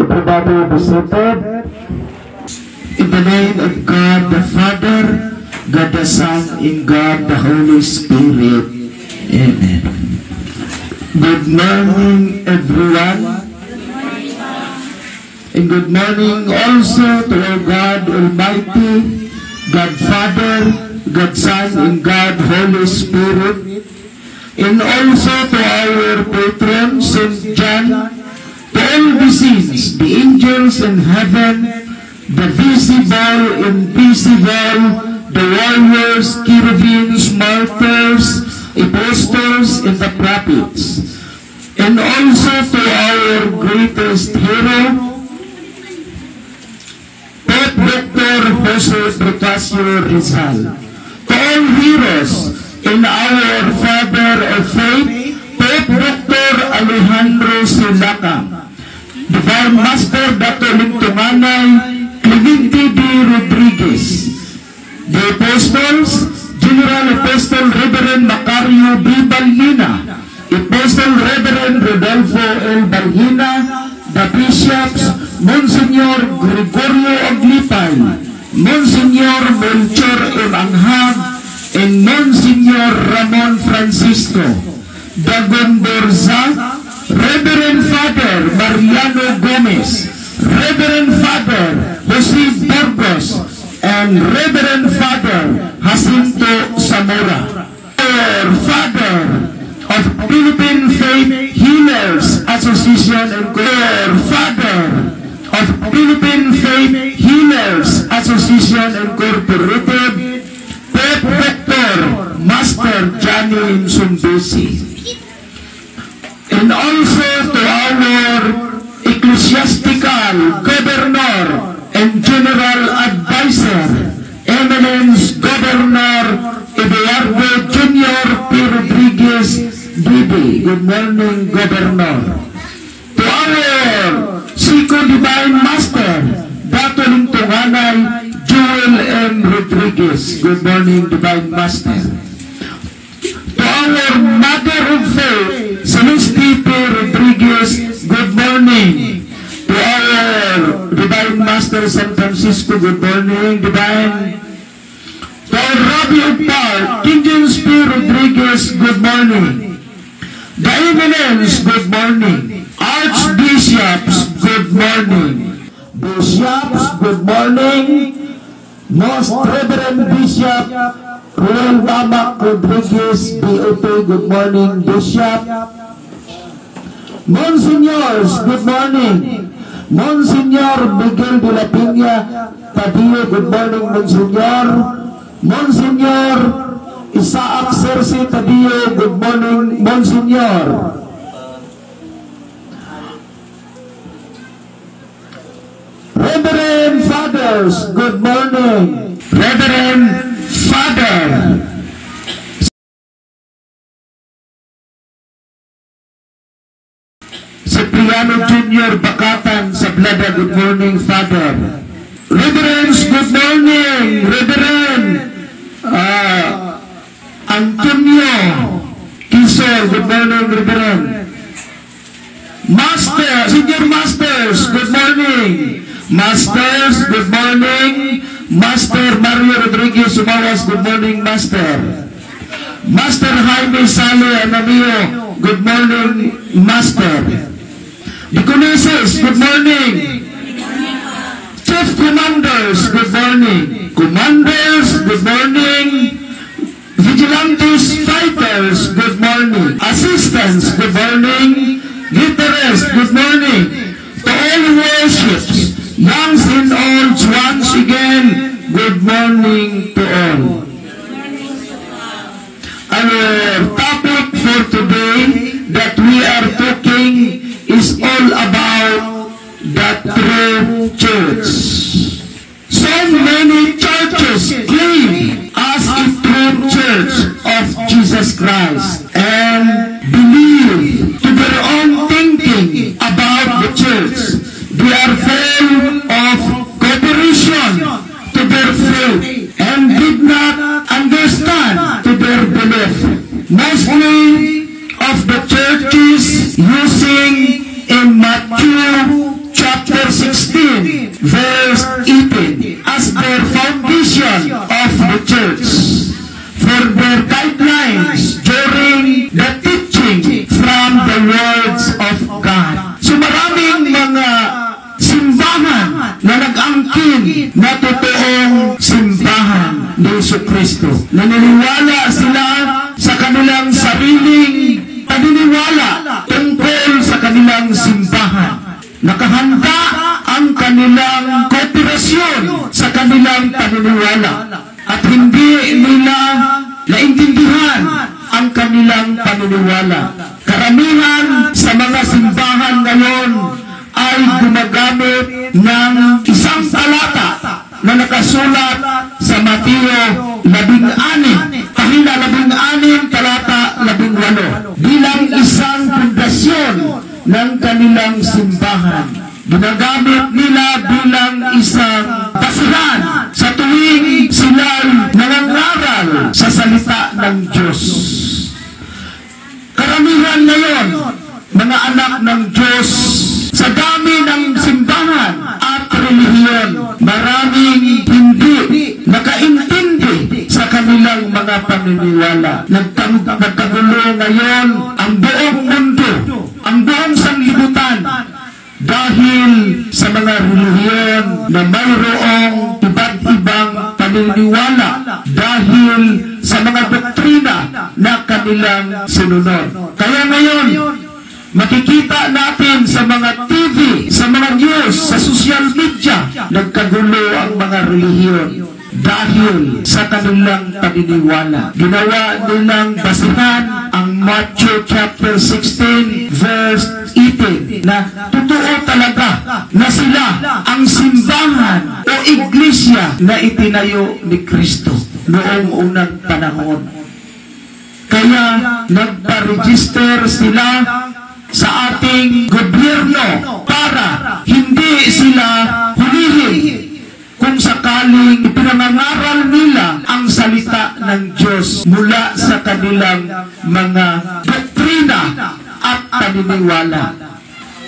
Everybody be seated. In the name of God the Father, God the Son, and God the Holy Spirit. Amen. Good morning, everyone. And good morning also to our God Almighty, God Father, God Son, and God Holy Spirit. And also to our patron, St. John, to all the saints, the angels in heaven, the visible, invisible, the warriors, cherubims, martyrs, apostles, and the prophets. And also to our greatest hero, Pope Dr. Jose Procasio Rizal. To all heroes in our Father of Faith, Pope Dr. Alejandro Silaca, Divine Master Dr. Lintumanay Clemente D. Rodriguez, the Apostles, General Apostle Reverend Macario B. Balhina, Apostle Reverend Rodolfo L. Balhina, the Bishops, Monsignor Gregorio Aglipay, Monsignor Melchor M. Anghag, and Monsignor Ramon Francisco, the Gondorza, Reverend Father Mariano Gomez, Reverend Father Jose Burgos, and Reverend Father Jacinto Zamora. Our Father of Philippine Faith Healers Association and our Father of Philippine Faith Healers Association Incorporated, Pope Dr. Master Johnny Sumbusi. And also to our ecclesiastical governor and general advisor, Eminence Governor Eduardo Jr. P. Rodriguez Bibi. Good morning, Governor. To our Siko Divine Master, Dato Lintunganay Joel M. Rodriguez. Good morning, Divine Master. To our Mother of Faith, Celeste P. Rodriguez, good morning. To our Divine Master San Francisco, good morning, Divine. To our Rabbi of Park, King James P. Rodriguez, good morning. The Eminence, good morning. Archbishops, good morning. Bishops, good morning. Most Reverend Bishop Ruel Mamak Rodriguez, BOP, good morning, Bishop. Monsignors, good morning. Monsignor Miguel de la Piña Tadio, good morning, Monsignor. Monsignor Isaac Cerce Tadio, good morning, Monsignor. Reverend Fathers, good morning. Reverend Father Cipriano Jr. Bakatan Sablada, good morning, Father. Reverends, good morning. Reverend Antonio Kiso, good morning, Reverend. Master, Senior Masters, good morning. Masters, good morning. Master Mario Rodriguez Sumawas, good morning, Master. Master Jaime Sale Anamio, good morning, Master. Deaconesses, good morning. Chief Commanders, good morning. Commanders, good morning. Vigilantes, Fighters, good morning. Assistants, good morning. Guitarists, good morning. To all worships, youngs and olds, once again, good morning to all. Our topic for today that we are talking is all about the true church. So many churches claim as a true church of Jesus Christ and believe to their own thinking about the church. They are full of cooperation to their faith and did not understand to their belief. Mostly of the churches using in Matthew chapter chapter 16, verse 18, as their foundation of the church, for their guidelines during the teaching from the words of God. So maraming mga simbahan na nag-angkin na totoong simbahan ni Jesucristo. Naniniwala sila sa kanilang sariling paniniwala tungkol sa kanilang simbahan. Nakahanda ang kanilang kooperasyon sa kanilang paniniwala. At hindi nila naintindihan ang kanilang paniniwala. Karamihan sa mga simbahan ngayon ay gumagamit ng isang talata na nakasulat sa Mateo 16, pahina 16, talata 18, bilang isang pundasyon ng kanilang simbahan. Ginagamit nila bilang isang basihan sa tuwing sila'y nangangaral sa salita ng Diyos. Karamihan ngayon, mga anak ng Diyos, sa dami ng simbahan at relihiyon, maraming hindi nakaintindi sa kanilang mga paniniwala. Nagkagulo ngayon ang buong mundo, ang buong sanlibutan, dahil sa mga relihiyon na mayroong iba't ibang paniniwala, dahil sa mga doktrina na kanilang sinunod. Kaya ngayon, makikita natin sa mga TV, sa mga news, sa social media, nagkagulo ang mga relihiyon dahil sa kanilang paniniwala. Ginawa nilang basihan ang Matthew chapter 16 verse 18 na totoo talaga na sila ang simbahan o iglesia na itinayo ni Kristo noong unang panahon. Kaya nagpa-register sila sa ating gobyerno para hindi sila hulihin kung sakaling ipinangangaral nila ang salita ng Diyos mula sa kanilang mga doktrina at paniniwala.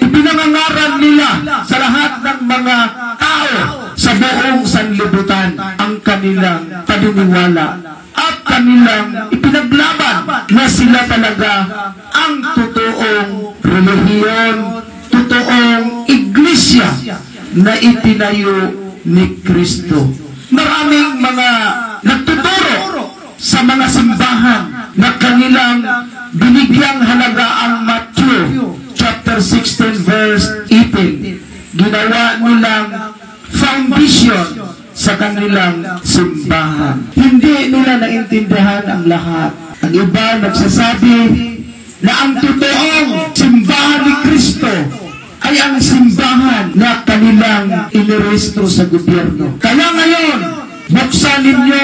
Ipinangangaral nila sa lahat ng mga tao sa buong sanlibutan ang kanilang paniniwala at kanilang ipinaglaban na sila talaga ang totoong relihiyon, totoong iglesia na itinayo ni Kristo. Maraming mga nagtuturo sa mga simbahan na kanilang binigyang halaga ang Matthew chapter 16 verse 18. Ginawa nilang foundation sa kanilang simbahan. Hindi nila naintindihan ang lahat. Ang iba nagsasabi na ang totoong simbahan ni Kristo ay ang simbahan na kanilang iniresto sa gobyerno. Kaya ngayon, buksan ninyo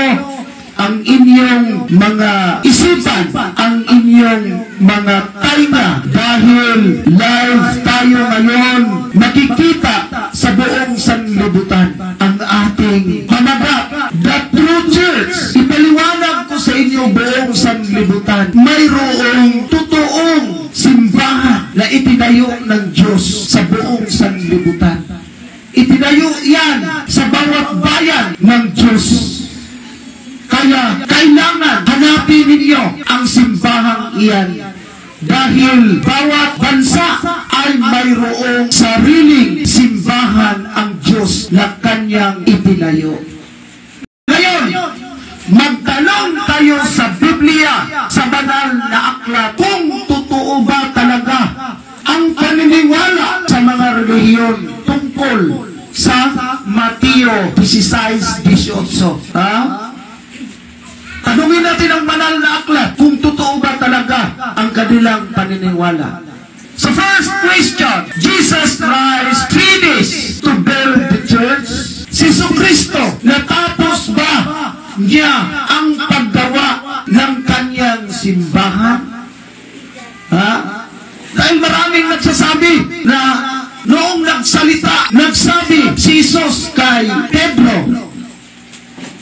ang inyong mga isipan, ang inyong mga tainga, dahil live tayo ngayon, makikita sa buong sanlibutan ang ating hanagat, the true church. Ipaliwanag ko sa inyo buong sanlibutan, mayroong totoong simbahan na itinayo ng Diyos sa buong sanlibutan. Itinayo yan sa bawat bayan ng Diyos. Kaya kailangan hanapin ninyo ang simbahang iyan, dahil bawat bansa ay mayroong sariling simbahan ang Diyos na kanyang itinayo. Ngayon, magtanong tayo sa Biblia, sa banal na aklat, kung totoo ba talaga ang paniniwala sa mga relihiyon tungkol sa Mateo 16:18. Tanungin natin ang banal na aklat kung totoo ba talaga ang kanilang paniniwala. So first question, Jesus Christ finished to build the church? Si Jesucristo, natapos ba niya ang paggawa ng kanyang simbahan? Dahil maraming nagsasabi na noong nagsabi si Jesus kay Pedro,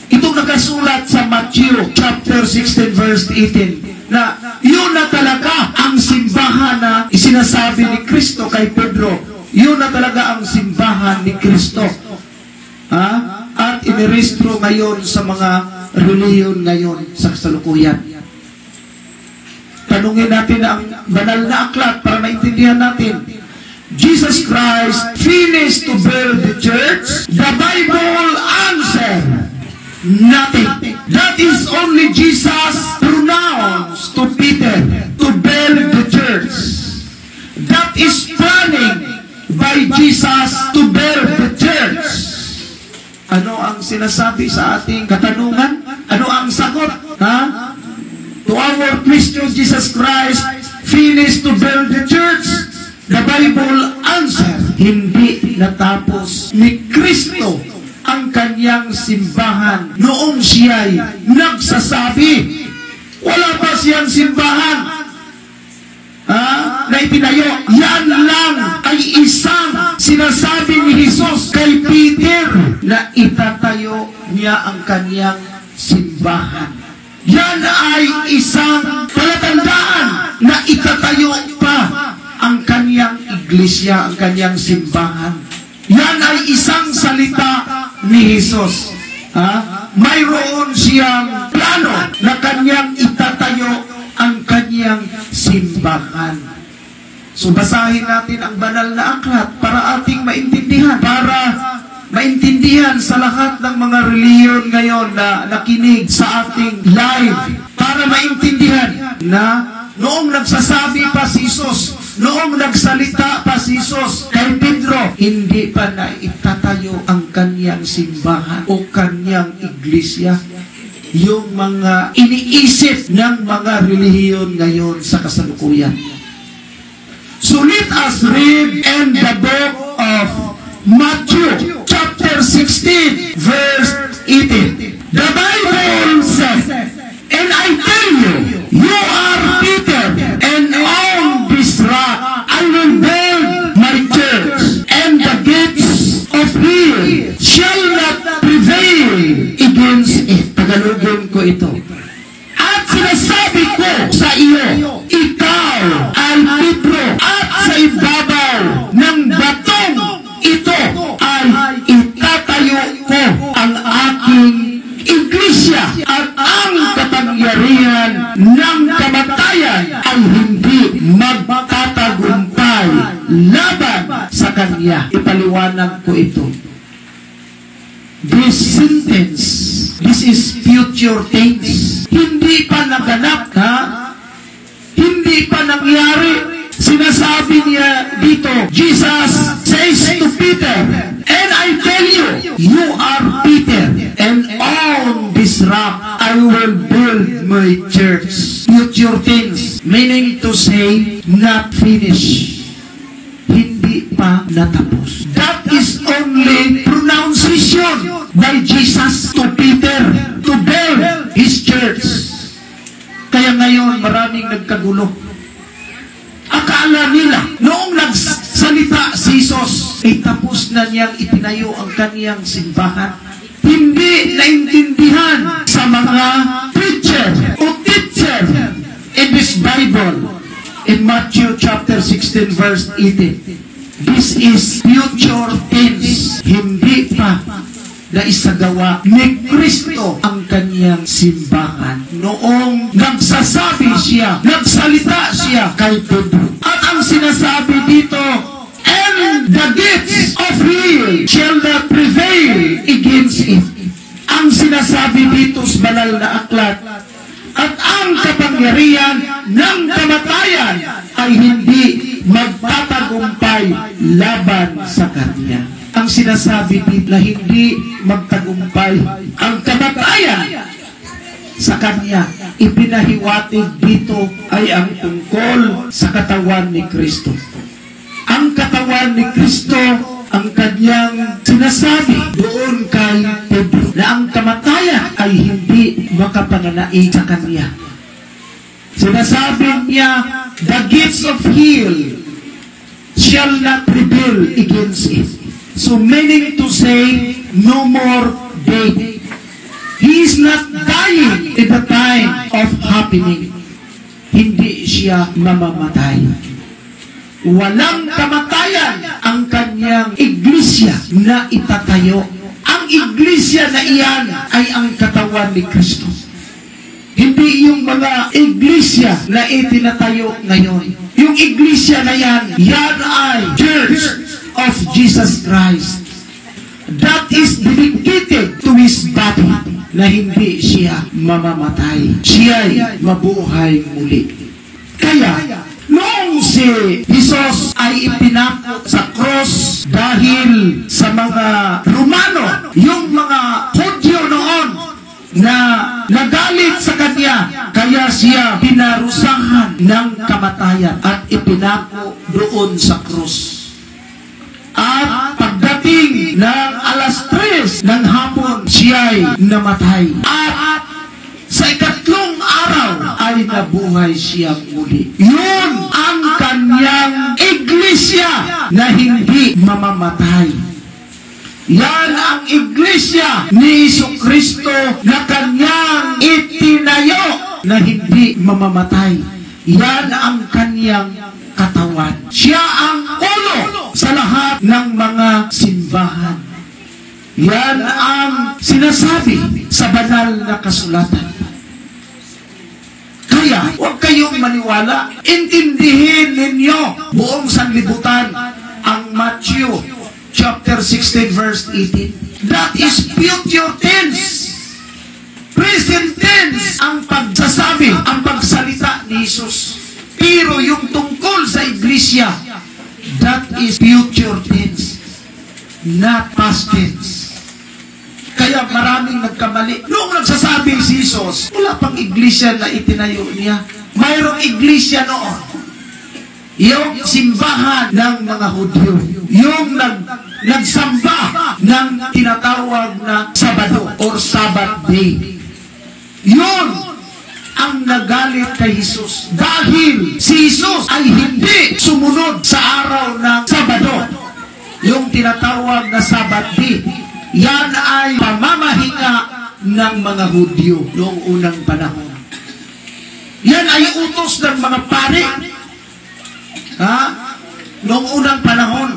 itong nakasulat sa Matthew chapter 16 verse 18, na yun na talaga ang simbahan na isinasabi ni Kristo kay Pedro Yun na talaga ang simbahan ni Kristo. At inirehistro ngayon sa mga reliyon ngayon sa kasalukuyan. Tanungin natin ang banal na aklat para maintindihan natin. Jesus Christ finished to build the church. The Bible answered nothing. That is only Jesus pronounced to Peter to build the church. That is planning by Jesus to build the church. Ano ang sinasabi sa ating katanungan? Ano ang sagot? To our question, Jesus Christ finished to build the church. The Bible answer, hindi natapos ni Kristo ang kanyang simbahan noong siya'y nagsasabi. Wala pa siyang simbahan na itinayo. Yan lang ay isang sinasabi ni Jesus kay Peter na itatayo niya ang kanyang simbahan. Yan ay isang palatandaan na itatayo pa ang kanyang iglesia, ang kanyang simbahan. Yan ay isang salita ni Jesus. Mayroon siyang plano na kanyang itatayo ang kanyang simbahan. So basahin natin ang banal na aklat para ating maintindihan, para maintindihan sa lahat ng mga reliyon ngayon na nakinig sa ating live, para maintindihan na noong nagsasabi pa si Jesus, noong nagsalita pa si Jesus kay Pedro, hindi pa na itatayo ang kanyang simbahan o kanyang iglesia. Yung mga iniisip ng mga relihiyon ngayon sa kasalukuyan. So let us read in the book of Matthew chapter 16 verse 18. The Bible says, "And I tell you, you are Peter, and on this rock I will build my church, and the gates of hell shall not prevail against it." Tagalogin ko ito. "At sinasabi ko sa iyo, ikaw ay Pedro, at sa ibabaw ng batong ito ay itatayo ko ang aking iglesia, at ang kapangyarihan ng kamatayan ay hindi magtatagumpay laban sa kanya." Ipaliwanag ko ito. This sentence, this is future things. Hindi pa naganap, hindi pa nangyari. Sinasabi niya dito, Jesus says to Peter, "And I tell you, you are Peter, and on this rock I will build my church." Future things, meaning to say, not finished. Hindi pa natapos. That is only pronunciation by Jesus to Peter to build his church. Kaya ngayon maraming nagkagulo. Akala nila, noong nagsalita si Jesus, ay tapos na niyang itinayo ang kaniyang simbahan. Hindi naintindihan sa mga preacher o teacher in this Bible. In Matthew chapter 16 verse 18. This is future tense. Hindi pa na isagawa ni Kristo ang kanyang simbahan. Noong nagsasabi siya, nagsalita siya kay Pedro. At ang sinasabi dito, "And the gates of hell shall not prevail against it." Ang sinasabi dito sa banal na aklat, at ang kapangyarihan ng kamatayan ay hindi magtatagumpay laban sa kanya. Ang sinasabi dito na hindi magtagumpay ang kamatayan sa kanya, ipinahiwatig dito ay ang tungkol sa katawan ni Kristo. Ang katawan ni Kristo, ang kanyang sinasabi doon kay Pedro na ang kamatayan ay hindi makapananaig sa kanya. Sinasabi niya, "The gates of hell shall not prevail against it." So meaning to say, no more death. He is not dying at the time of happening. Hindi siya mamamatay. Walang kamatayan ang kanyang iglesia na itatayo. Ang iglesia na iyan ay ang katawan ni Kristo. Hindi yung mga iglesia na itinatayo ngayon. Yung iglesia na yan ay Church of Jesus Christ. That is dedicated to His body, na hindi siya mamamatay. Siya'y mabuhay muli. Kaya, noong si Jesus ay ipinako sa cross dahil sa mga Romano, yung mga Hudyo noon, na nagalit sa kanya, kaya siya pinarusahan ng kamatayan at ipinako doon sa krus. At pagdating ng alas 3 ng hapon, siya'y namatay. At sa ikatlong araw ay nabuhay siya muli. Yun ang kanyang iglesia na hindi mamamatay. Yan ang iglesia ni Jesucristo na kanyang itinayo na hindi mamamatay. Yan ang kanyang katawan. Siya ang ulo sa lahat ng mga simbahan. Yan ang sinasabi sa banal na kasulatan. Kaya, huwag kayong maniwala. Intindihin ninyo buong sanlibutan ang Matthew chapter 16 verse 18. That is future tense. Present tense ang pagsasabi, ang pagsalita ni Jesus. Pero yung tungkol sa iglesia, that is future tense, not past tense. Kaya maraming nagkamali. Noong nagsasabi si Jesus, wala pang iglesia na itinayo niya. Mayroong iglesia noon. Yung simbahan ng mga Hudyo. Yung nagsamba ng tinatawag na Sabado or Sabbath Day. Yun ang nagalit kay Jesus. Dahil si Jesus ay hindi sumunod sa araw ng Sabado. Yung tinatawag na Sabbath Day. Yan ay pamamahinga ng mga Hudyo noong unang panahon. Yan ay utos ng mga pari. Noong unang panahon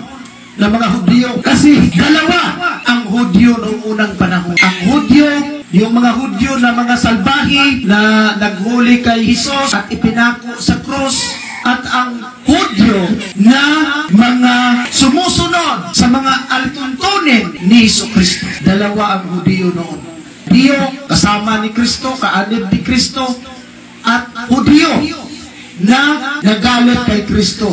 ng mga Hudyo. Kasi dalawa ang Hudyo noong unang panahon. Ang Hudyo, yung mga Hudyo na mga salbahi na naghuli kay Jesus at ipinako sa krus, at ang Hudyo na mga sumusunod sa mga alituntunin ni Jesucristo. Dalawa ang Hudyo noon. Hudyo kasama ni Kristo, kaanib ni Kristo, at Hudyo na nagalit kay Kristo.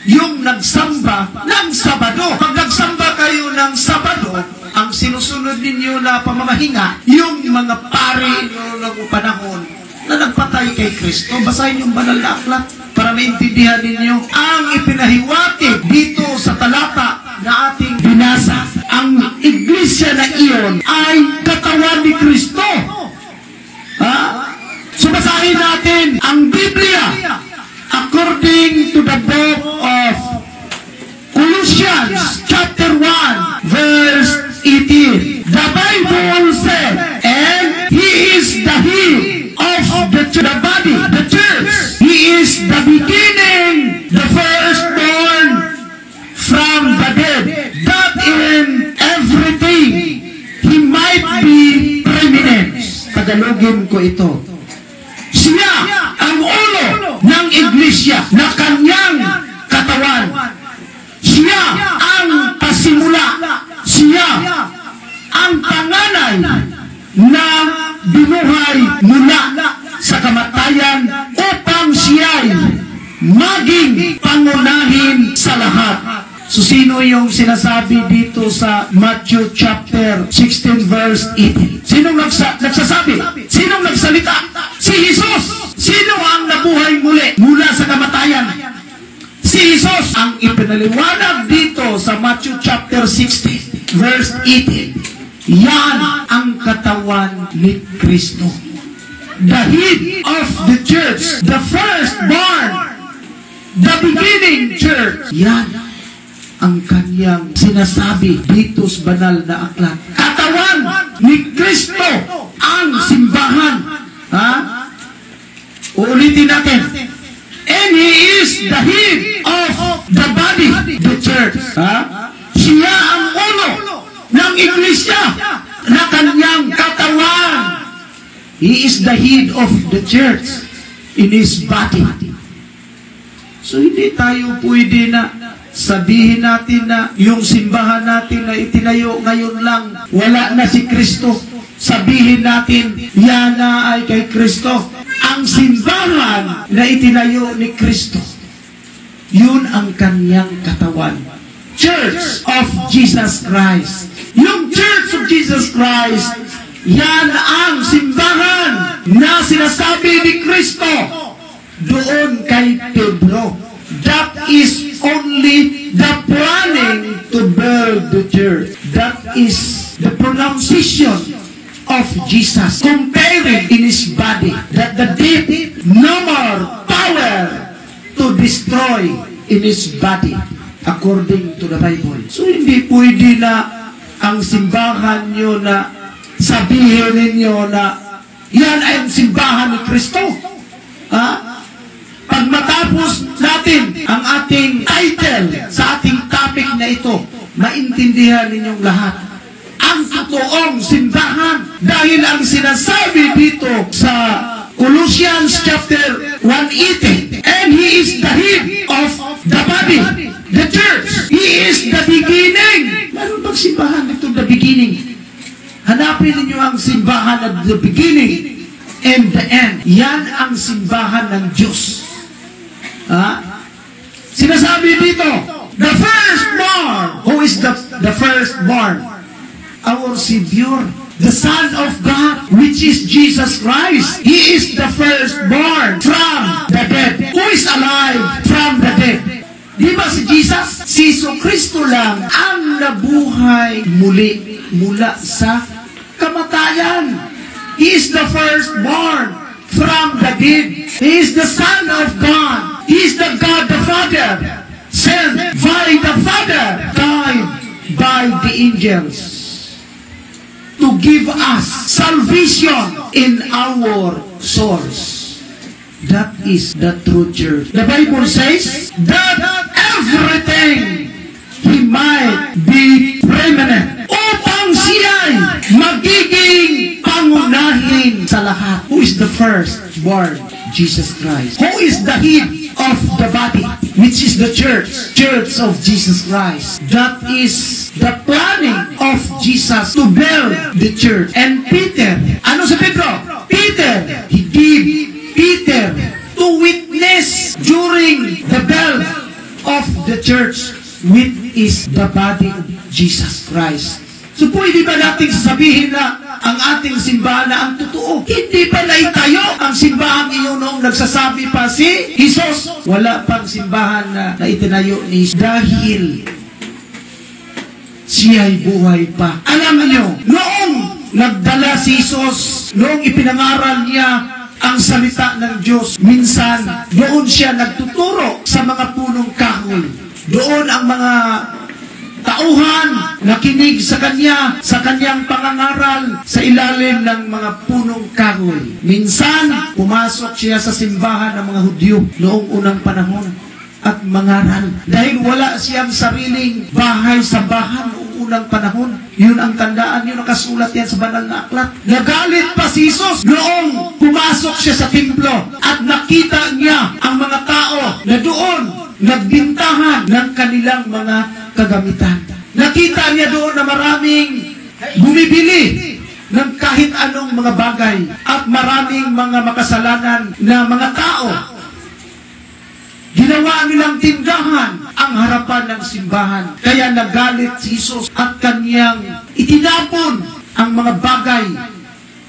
Yung nagsamba ng Sabado. Pag nagsamba kayo ng Sabado, ang sinusunod ninyo na pamamahinga, yung mga pari noong panahon na nagpatay kay Kristo. Basahin yung banal na aklat para maintindihan ninyo ang ipinahiwatig dito sa talata na ating binasa. Ang iglesia na iyon ay katawan ni Kristo. So basahin natin ang Biblia according to the book of Colossians chapter 1 verse 18. The Bible said, and He is the head of the body, the church. He is the beginning, the firstborn from the dead, that in everything He might be preeminent. Tagalogin ko ito. Siya ang ulo ng iglesia na kanyang katawan. Siya ang pasimula. Siya ang panganay na binuhay mula sa kamatayan upang siya'y maging pangunahin sa lahat. So sino yung sinasabi dito sa Matthew chapter 16 verse 18? Sinong nagsasabi? Sinong nagsalita? Si Jesus! Sino ang nabuhay muli mula sa kamatayan? Si Jesus ang ipinaliwanag dito sa Matthew chapter 16 verse 18. Yan ang katawan ni Kristo. The head of the church, the firstborn, the beginning church. Yan ang kanyang sinasabi dito sa banal na aklat. Katawan ni Kristo ang simbahan. Uulitin natin. And He is the head of the body, the church. Siya ang ulo ng iglesia na kanyang katawan. He is the head of the church in His body. So hindi tayo pwede na sabihin natin na yung simbahan natin na itinayo ngayon lang, wala na si Kristo. Sabihin natin, yan na ay kay Kristo. Ang simbahan na itinayo ni Kristo, yun ang kanyang katawan. Church of Jesus Christ. Yung Church of Jesus Christ, yan ang simbahan na sinasabi ni Kristo doon kay Pedro. That is only the planning to build the church. That is the pronunciation of Jesus, comparing in His body that the death no more power to destroy in His body according to the Bible. So hindi pwede na ang simbahan nyo na sabihin ninyo na yan ay ang simbahan ni Kristo. Pag matapos natin ang ating title sa ating topic na ito, maintindihan ninyong lahat ang totoong simbahan. Dahil ang sinasabi dito sa Colossians chapter 1:18, and He is the head of the body, the church. He is the beginning. Meron bang simbahan dito, the beginning? Hanapin ninyo ang simbahan at the beginning and the end. Yan ang simbahan ng Diyos. Sinasabi dito, the firstborn. Who is the firstborn? Our Savior, the Son of God, which is Jesus Christ. He is the firstborn from the dead. Who is alive from the dead? Di ba si Jesus? Si Kristo lang ang nabuhay muli mula sa kamatayan. He is the firstborn from the dead. He is the Son of God. He is the God the Father, sent by the Father, died by the angels to give us salvation in our souls. That is the true church. The Bible says that everything He might be preeminent upang siya'y magiging pangunahin sa lahat. Who is the firstborn? Jesus Christ. Who is the head of the body? Which is the church. Church of Jesus Christ. That is the planning of Jesus to build the church. And Peter, ano si Pedro? Peter, he gave Peter to witness during the build of the church, which is the body of Jesus Christ. So pwede ba natin sasabihin na ang ating simbahan na ang totoo? Hindi pa naitayo ang simbahan iyon noong nagsasabi pa si Jesus. Wala pang simbahan na itinayo ni Jesus dahil siya'y buhay pa. Alam niyo, noong nagdala si Jesus, noong ipinangaral niya ang salita ng Diyos, minsan doon siya nagtuturo sa mga punong kahoy. Doon ang mga tauhan nakinig sa kanya, sa kanyang pangangaral sa ilalim ng mga punong kahoy. Minsan, pumasok siya sa simbahan ng mga Hudyo noong unang panahon at mangaral. Dahil wala siyang sariling bahay sa bahan noong unang panahon. Yun ang tandaan, yun nakasulat yan sa banal na aklat. Nagalit pa si Jesus noong pumasok siya sa templo at nakita niya ang mga tao na doon nagbintahan ng kanilang mga kagamitan. Nakita niya doon na maraming bumibili ng kahit anong mga bagay at maraming mga makasalanan na mga tao. Ginawa nilang tindahan ang harapan ng simbahan. Kaya nagalit si Jesus at kanyang itinapon ang mga bagay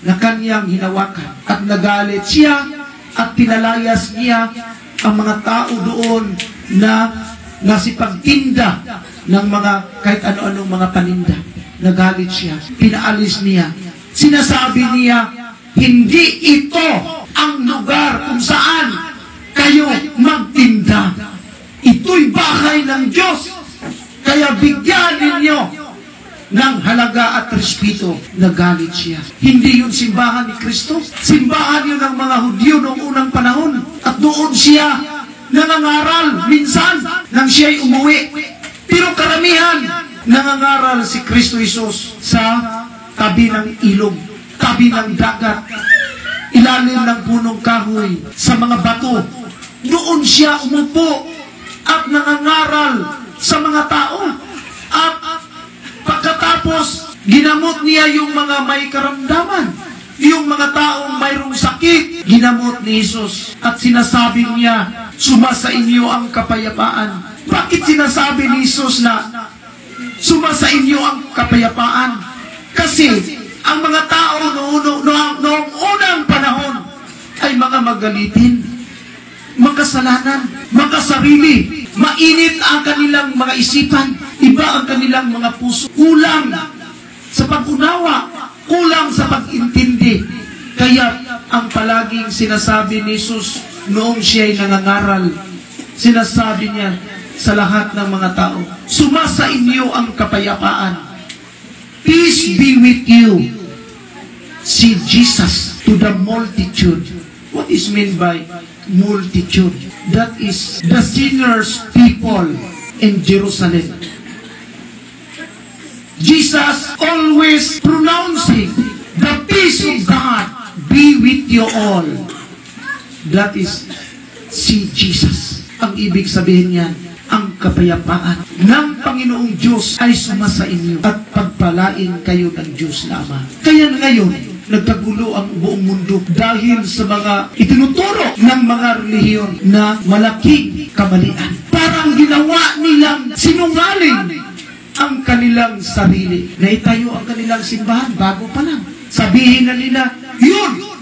na kanyang hinawakan. At nagalit siya at pinalayas niya ang mga tao doon na nasipagtinda ng mga kahit ano-anong mga paninda. Nagalit siya. Pinaalis niya. Sinasabi niya, hindi ito ang lugar kung saan kayo magtinda. Ito'y bahay ng Diyos. Kaya bigyan ninyo ng halaga at respeto. Nagalit siya. Hindi yun simbahan ni Kristo. Simbahan yun ng mga Hudyo noong unang panahon. At doon siya nangangaral minsan nang siya'y umuwi. Pero karamihan, nangangaral si Kristo Jesus sa tabi ng ilog, tabi ng dagat, ilalim ng punong kahoy, sa mga bato. Doon siya umupo at nangangaral sa mga tao. At pagkatapos, ginamot niya yung mga may karamdaman. Yung mga taong mayroong sakit, ginamot ni Jesus. At sinasabi niya, sumasa inyo ang kapayapaan. Bakit sinasabi ni Jesus na sumasa inyo ang kapayapaan? Kasi ang mga tao noong unang panahon ay mga magalitin, makasalanan, makasarili. Mainit ang kanilang mga isipan, iba ang kanilang mga puso. Kulang sa pag-unawa, kulang sa pag-intindi. Kaya ang palaging sinasabi ni Jesus noong siya'y nangangaral, sinasabi niya sa lahat ng mga tao, sumasa inyo ang kapayapaan. Peace be with you. See Jesus to the multitude. What is meant by multitude? That is the sinners people in Jerusalem. Jesus always pronouncing the peace of God be with you all. That is, see Jesus. Ang ibig sabihin niyan, ang kapayapaan ng Panginoong Diyos ay sumasa inyo at pagpalain kayo ng Diyos na Ama. Kaya ngayon, nagkagulo ang buong mundo dahil sa mga itinuturo ng mga relihiyon na malaking kamalian. Parang ginawa nilang sinungaling ang kanilang sarili. Naitayo ang kanilang simbahan bago pa lang. Sabihin na nila, yun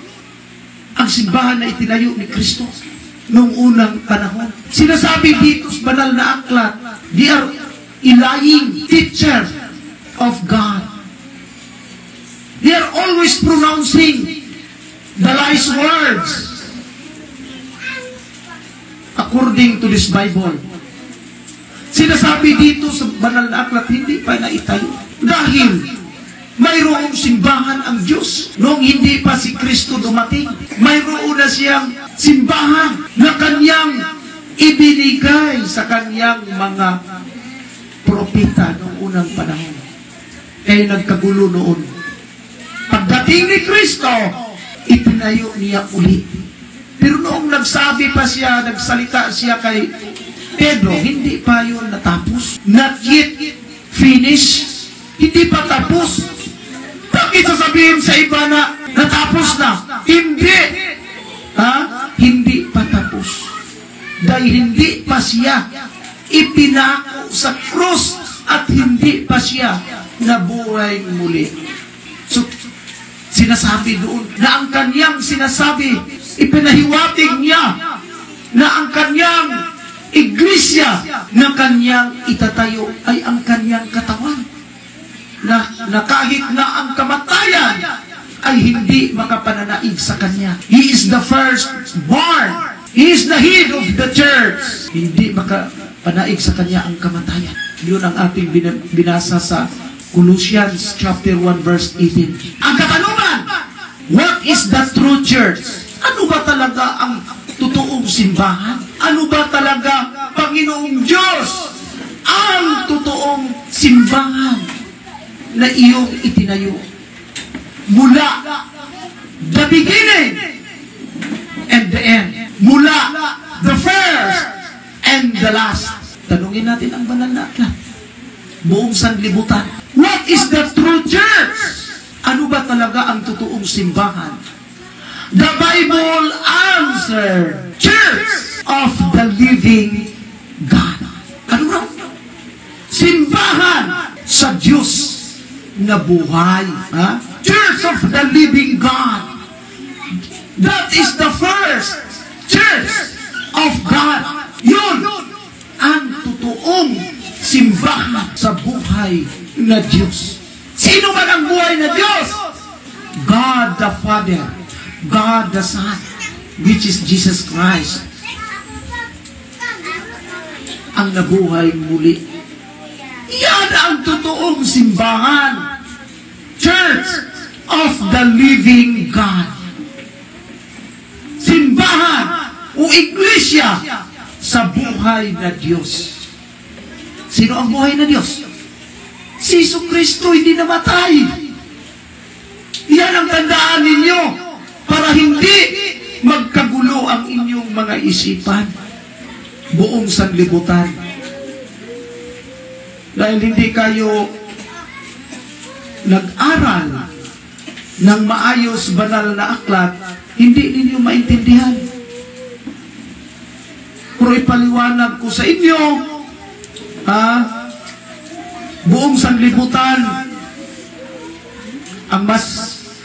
ang simbahan na itinayo ni Kristo noong unang panahon. Sinasabi dito sa banal na aklat, they are lying teacher of God. They are always pronouncing the lies words according to this Bible. Sinasabi dito sa banal na aklat, hindi pa naitayo. Dahil mayroong simbahan ang Diyos. Noong hindi pa si Kristo dumating, mayroon na siyang simbahan na kanyang ibinigay sa kanyang mga propeta noong unang panahon. Kaya nagkagulo noon. Pagdating ni Kristo, itinayo niya uli. Pero noong nagsabi pa siya, nagsalita siya kay Pedro, hindi pa yun natapos. Not yet finished. Hindi pa tapos. Bakit sasabihin sa iba na natapos na? Hindi. Hindi pa tapos. Dahil hindi pa siya ipinako sa krus at hindi pa siya nabuhay muli. So, sinasabi doon na ang kanyang sinasabi, ipinahiwatig niya na ang kanyang iglesia na kanyang itatayo ay ang kanyang katawan. Na kahit na ang kamatayan ay hindi makapananaig sa kanya. He is the firstborn. He is the head of the church. Hindi makapanaig sa kanya ang kamatayan. Yun ang ating binasa sa Colossians chapter 1 verse 18. Ang katanungan, what is the true church? Ano ba talaga ang totoong simbahan? Ano ba talaga, Panginoong Diyos, ang totoong simbahan na iyong itinayo? Mula the beginning and the end. Mula the first and the last. Tanungin natin ang banal na aklat. Buong sanlibutan. What is the true church? Ano ba talaga ang totoong simbahan? The Bible answer, Church of the living God. Ano raw? Simbahan sa Diyos na buhay. Church of the living God. That is the first church of God. Yun ang totoong simbahan sa buhay na Diyos. Sino man ang buhay na Diyos? God the Father, God the Son, which is Jesus Christ, ang nabuhay muli. Yan ang totoong simbahan. Church of the living God. Simbahan o iglesia sa buhay na Diyos. Sino ang buhay na Diyos? Si Jesucristo hindi namatay. Yan ang tandaan ninyo para hindi magkagulo ang inyong mga isipan buong sanlibutan. Dahil hindi kayo nag-aral ng maayos banal na aklat, hindi ninyo maintindihan. Pero ipaliwanag ko sa inyo, buong sanlibutan, ang mas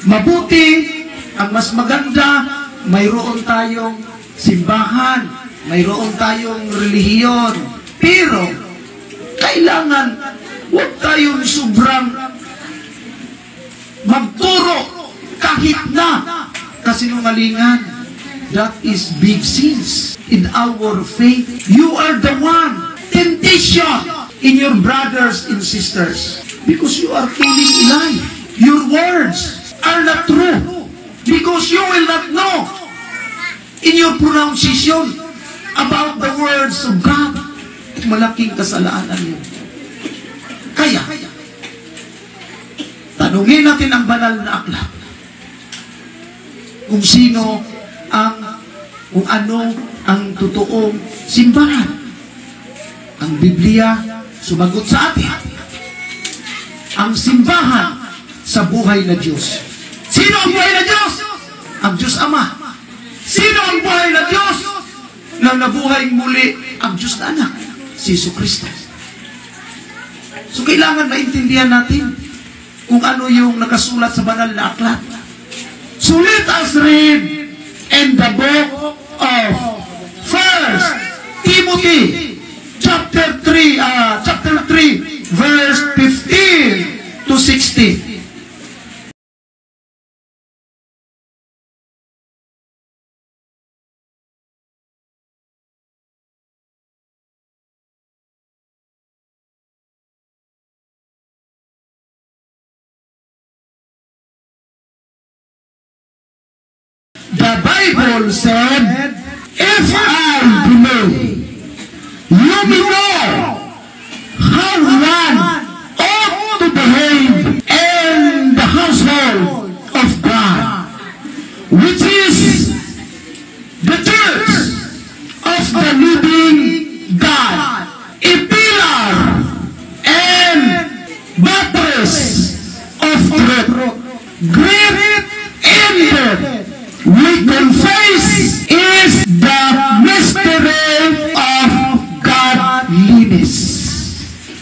mabuti, ang mas maganda, mayroon tayong simbahan, mayroon tayong relihiyon. Pero, kailangan, huwag tayong sobrang magturo kahit na kasinungalingan. That is big sins in our faith. You are the one. Temptation in your brothers and sisters. Because you are feeling alive. Your words are not true. Because you will not know in your pronunciation about the words of God. Malaking kasalanan yun. Kaya, tanungin natin ang banal na aklat. Kung sino kung ano ang totoong simbahan. Ang Biblia sumagot sa atin. Ang simbahan sa buhay na Diyos. Sino ang buhay na Diyos? Ang Diyos Ama. Sino ang buhay na Diyos na nabuhay muli? Ang Diyos na Anak, si Jesucristo. So kailangan maintindihan natin kung ano yung nakasulat sa banal na aklat. So let us read in the book of 1 Timothy chapter 3 verse 15 to 16. The Bible said, if I delay, you may know how one ought to behave in the household of God, which is the church of the living God, a pillar and buttress of truth. Great ended we confess is the mystery of godliness.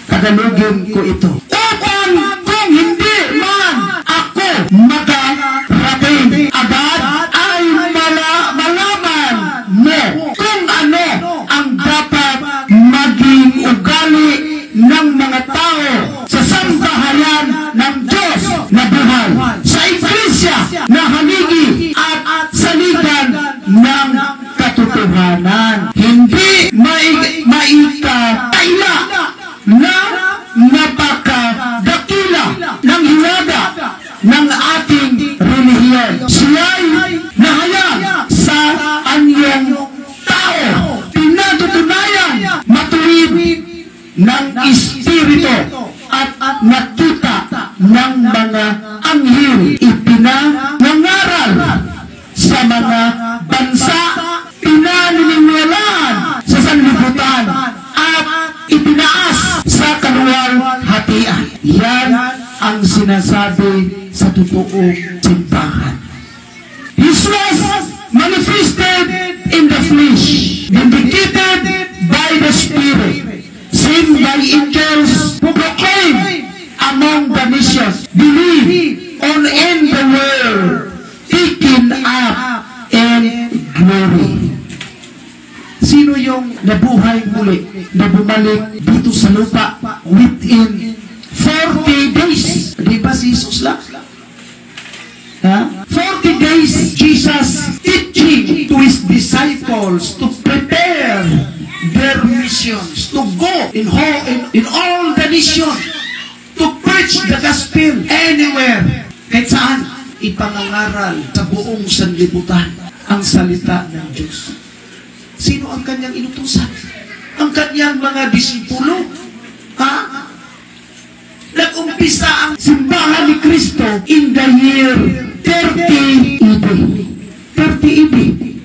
Tagalogin ko ito. Upang kung hindi man ako makarating agad, ay malaman mo kung ano ang dapat maging ugali ng mga tao sa sambahayan ng Diyos na buhay, sa iglesia na haligi at saligan ng katotohanan. Hindi maikakaila na napakadakila ng hiwaga ng ating relihiyon. Siya'y nahayag sa anyong tao. Pinatutunayan matuwid ng Espiritu at nakita ng mga anghel. Ipinangaral sa mga bansa, pinaniniwalaan sa sanlibutan, at itinaas sa kaluwalhatian. Yan ang sinasabi sa totoong simbahan. This was manifested in the flesh, vindicated by the Spirit, seen by angels who proclaim among the nations, believe on in the world, taken up in glory. Sino yung nabuhay muli, na bumalik dito sa lupa within 40 days? Di ba si Jesus lang? 40 days, Jesus teaching to His disciples to prepare their missions, to go in all the nations, to preach the gospel anywhere. Kahit saan, ipangangaral sa buong sanlibutan ang salita ng Diyos. Sino ang kanyang inutusan? Ang kanyang mga disipulo. Nag-umpisa ang simbahan ni Kristo in the year 30 AD. 30 AD.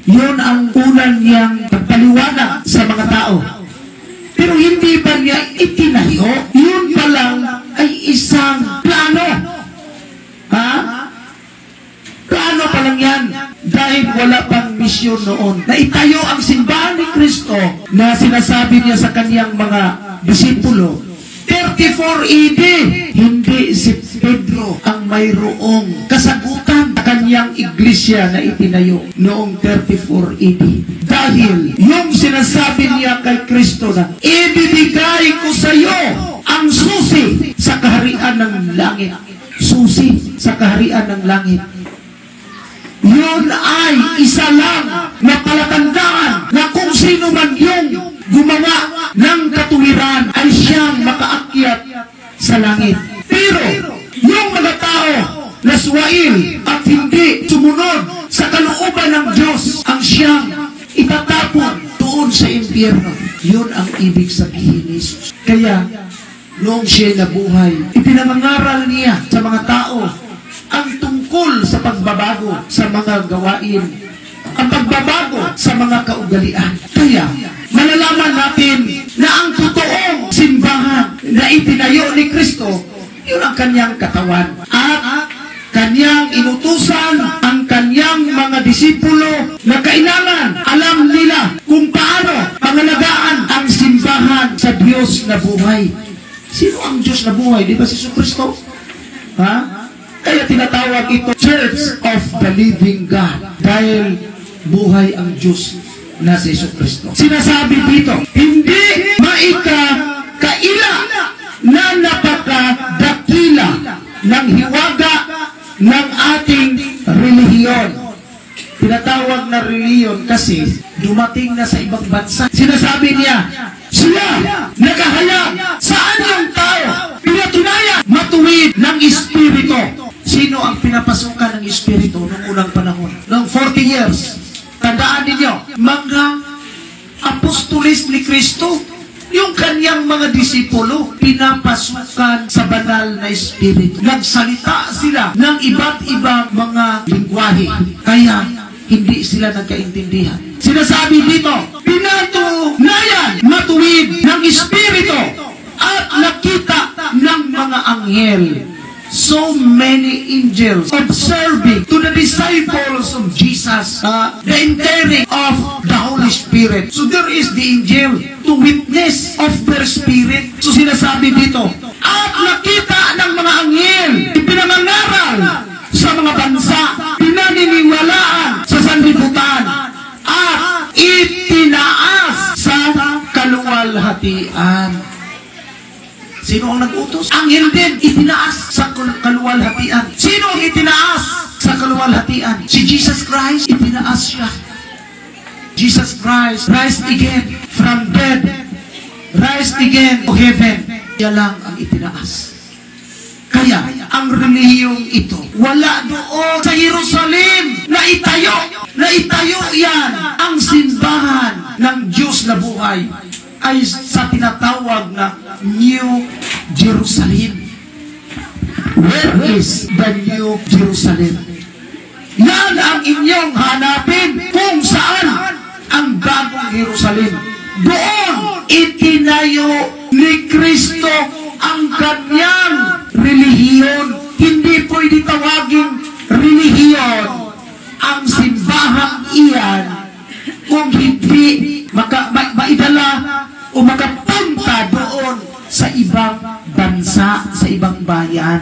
Yun ang unang niyang pagpaliwanag sa mga tao. Pero hindi ba niya itinayo? Yun pa lang ay isang plano. Plano pa lang yan. Dahil wala pang misyon noon. Naitayo ang simbahan ni Kristo na sinasabi niya sa kanyang mga disipulo. 34 AD. Hindi si Pedro ang mayroong kasagutan sa kanyang iglesia na itinayo noong 34 AD. Dahil yung sinasabi niya kay Kristo na, ibibigay ko sa iyo ang susi sa kaharian ng langit. Susi sa kaharian ng langit. Yun ay isa lang na palatandaan na kung sino man yung gumawa ng katuwiran ay siyang makaakyat sa langit. Pero yung mga tao na suwail at hindi sumunod sa kalooban ng Diyos ang siyang itatapon doon sa impyerno. Yun ang ibig sabihin ni Jesus. Kaya noong siya nabuhay, ipinangangaral niya sa mga tao ang tungkol sa pagbabago sa mga gawain, ang pagbabago sa mga kaugalian. Kaya, malalaman natin na ang totoong simbahan na itinayo ni Kristo, yun ang kanyang katawan. At kanyang inutusan ang kanyang mga disipulo na kailangan alam nila kung paano pangalagaan ang simbahan sa Diyos na buhay. Sino ang Diyos na buhay? Di ba si Kristo? Kaya tinatawag ito Church of the Living God. Dahil buhay ang Diyos na si Kristo. Sinasabi dito, hindi maika-kaila na napakadakila ng hiwaga ng ating relihiyon. Tinatawag na relihiyon kasi dumating na sa ibang bansa. Sinasabi niya, sila nakahayag saan yung tao pinatunayan matuwid ng Espiritu. Sino ang pinapasukan ng Espiritu noong unang panahon? Noong 40 years. Tandaan ninyo, mga apostolis ni Kristo, yung kanyang mga disipulo, pinapasukan sa banal na Espiritu. Nagsalita sila ng iba't ibang mga lingwahe. Kaya, hindi sila nagkaintindihan. Sinasabi dito, pinatunayan matuwid ng Espiritu at nakita ng mga anghel. So many angels observing to the disciples of Jesus the entering of the Holy Spirit. So there is the angel to witness of their spirit. So sinasabi dito, at nakita ng mga anghel, ipinangangaral sa mga bansa, pinaniniwalaan sa sanlibutan, at itinaas sa kaluwalhatian. Sino ang nag-utos? Anghel din, itinaas sa kaluwalhatian. Sino ang itinaas sa kaluwalhatian? Si Jesus Christ, itinaas siya. Jesus Christ, rise again from dead, rise again to heaven. Siya lang ang itinaas. Kaya, ang relihiyong ito, wala doon sa Jerusalem na itayo. Na itayo yan ang simbahan ng Diyos na buhay ay sa tinatawag na New Jerusalem. Where is the New Jerusalem? Yan ang inyong hanapin kung saan ang bagong Jerusalem. Doon itinayo ni Kristo ang kanyang relihiyon. Hindi pwede tawaging relihiyon ang simbahang iyan kung hindi maidala o makapunta doon sa ibang bansa, sa ibang bayan.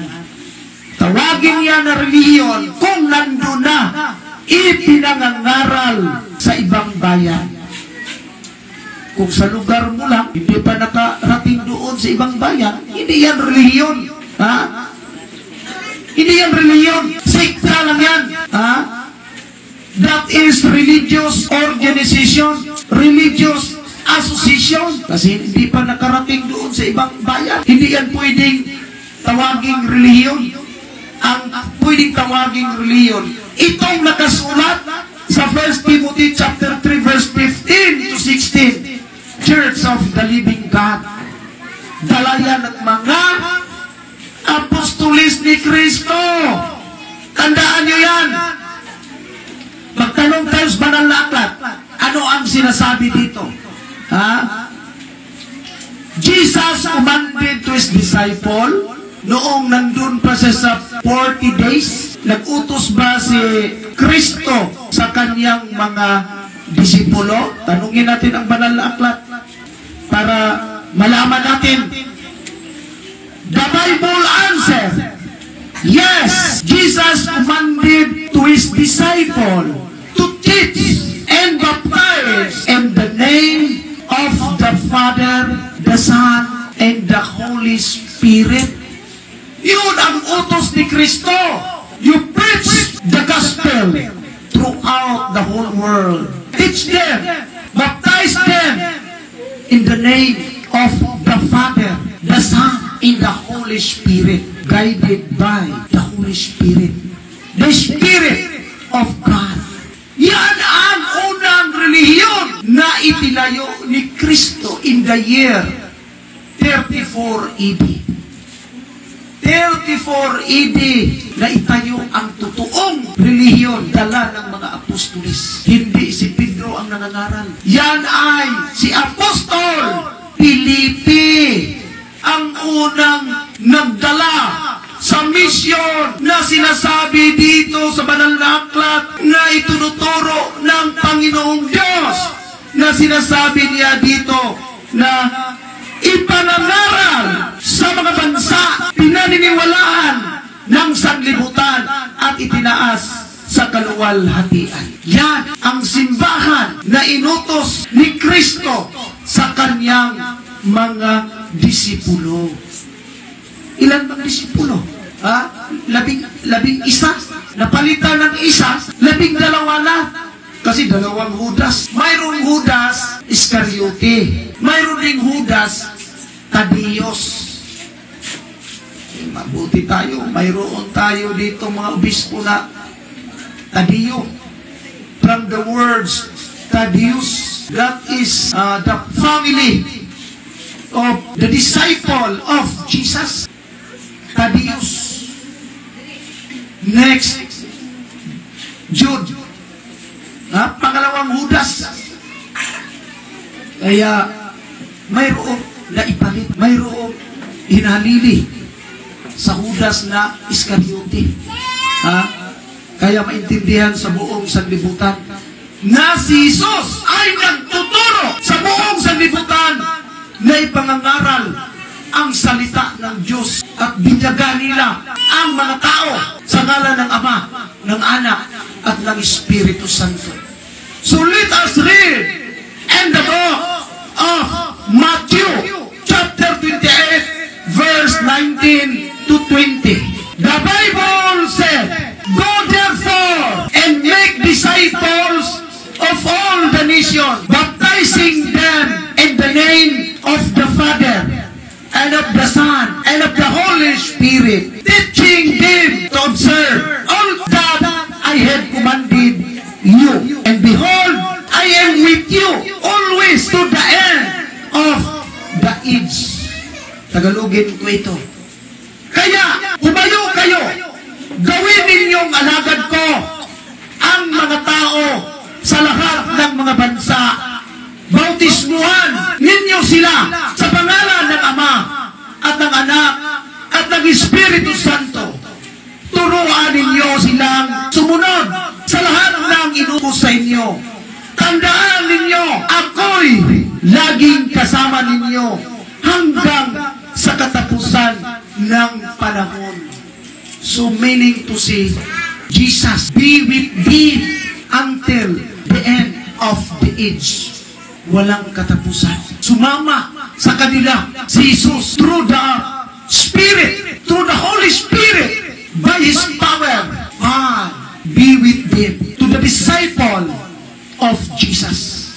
Tawagin niya na relihiyon kung nandun na ipinangangaral sa ibang bayan. Kung sa lugar mo lang, hindi pa nakarating doon sa ibang bayan, hindi yan relihiyon. Hindi yan relihiyon. Sekta lang yan. That is religious organization, religious association. Kasi hindi pa nakarating doon sa ibang bayan. Hindi yan pwedeng tawaging relihiyon. Ang pwedeng tawaging relihiyon, itong nakasulat sa sa 1 Timothy chapter 3 verse 15 to 16. Church of the Living God. Dala yan at mga apostolis ni Kristo. Tandaan nyo yan. Magtanong tayo sa banal na aklat. Ano ang sinasabi dito? Ha? Jesus commanded to His disciple noong nandun pa siya sa 40 days. Nag-utos ba si Kristo sa kanyang mga disipulo? Tanungin natin ang banal na aklat para malaman natin. The Bible answer, yes, Jesus commanded to His disciple to teach and baptize in the name of the Father, the Son, and the Holy Spirit. Yun ang utos ni Kristo. You preach the gospel throughout the whole world. Teach them, baptize them in the name of the Father, the Son, and the Holy Spirit, guided by the Holy Spirit, the Spirit of God. Yan ang unang relihiyon na itinayo ni Kristo in the year 34 AD. 34 AD na itayo ang totoong relihiyon dala ng mga apostolis. Hindi si Pedro ang nangangaral. Yan ay si Apostol Filipe ang unang nagdala sa misyon na sinasabi dito sa banal na aklat na itunuturo ng Panginoong Diyos, na sinasabi niya dito na ipanangaral sa mga bansa, pinaniniwalaan ng sanlibutan at itinaas sa kaluwalhatian. Yan ang simbahan na inutos ni Kristo sa kanyang mga disipulo. Ilan bang disipulo? Labing isa. Napalitan ng isa, 12 na. Kasi 2 Judas. Mayroong Judas Iscariote. Mayroon ding Judas Tadeos. Mabuti tayo. Mayroon tayo dito mga obispo na Tadeo. From the words Tadeus, that is the family of the disciple of Jesus. Tadeus. Next, Jude. Pangalawang Judas. Kaya mayroong naipalit, mayroong hinalili sa Judas na Iscariote. Kaya maintindihan sa buong sanlibutan na si Jesus ay nagtuturo sa buong sanlibutan na ipangangaral ang salita ng Diyos at binyagan nila ang mga tao sa ngalan ng Ama, ng Anak, at ng Espiritu Santo. So let us read in the book of Matthew chapter 28 verse 19 to 20. The Bible said, "Go therefore and make disciples of all the nations, baptizing them in the name of the Father, and of the Son, and of the Holy Spirit, teaching them to observe all that I have commanded you. And behold, I am with you always to the end of the age." Tagalogin ko ito. Kaya, humayo kayo, gawin ninyong alagad ko ang mga tao sa lahat ng mga bansa. Bautismuhan ninyo sila sa pangalan ng Ama at ng Anak at ng Espiritu Santo. Turuan ninyo silang sumunod sa lahat ng inutos sa inyo. Tandaan ninyo, ako'y laging kasama ninyo hanggang sa katapusan ng panahon. So meaning to say, Jesus be with thee until the end of the age. Walang katapusan. Sumama sa kanila si Jesus through the Spirit, through the Holy Spirit, by His power. Be with them, to the disciple of Jesus.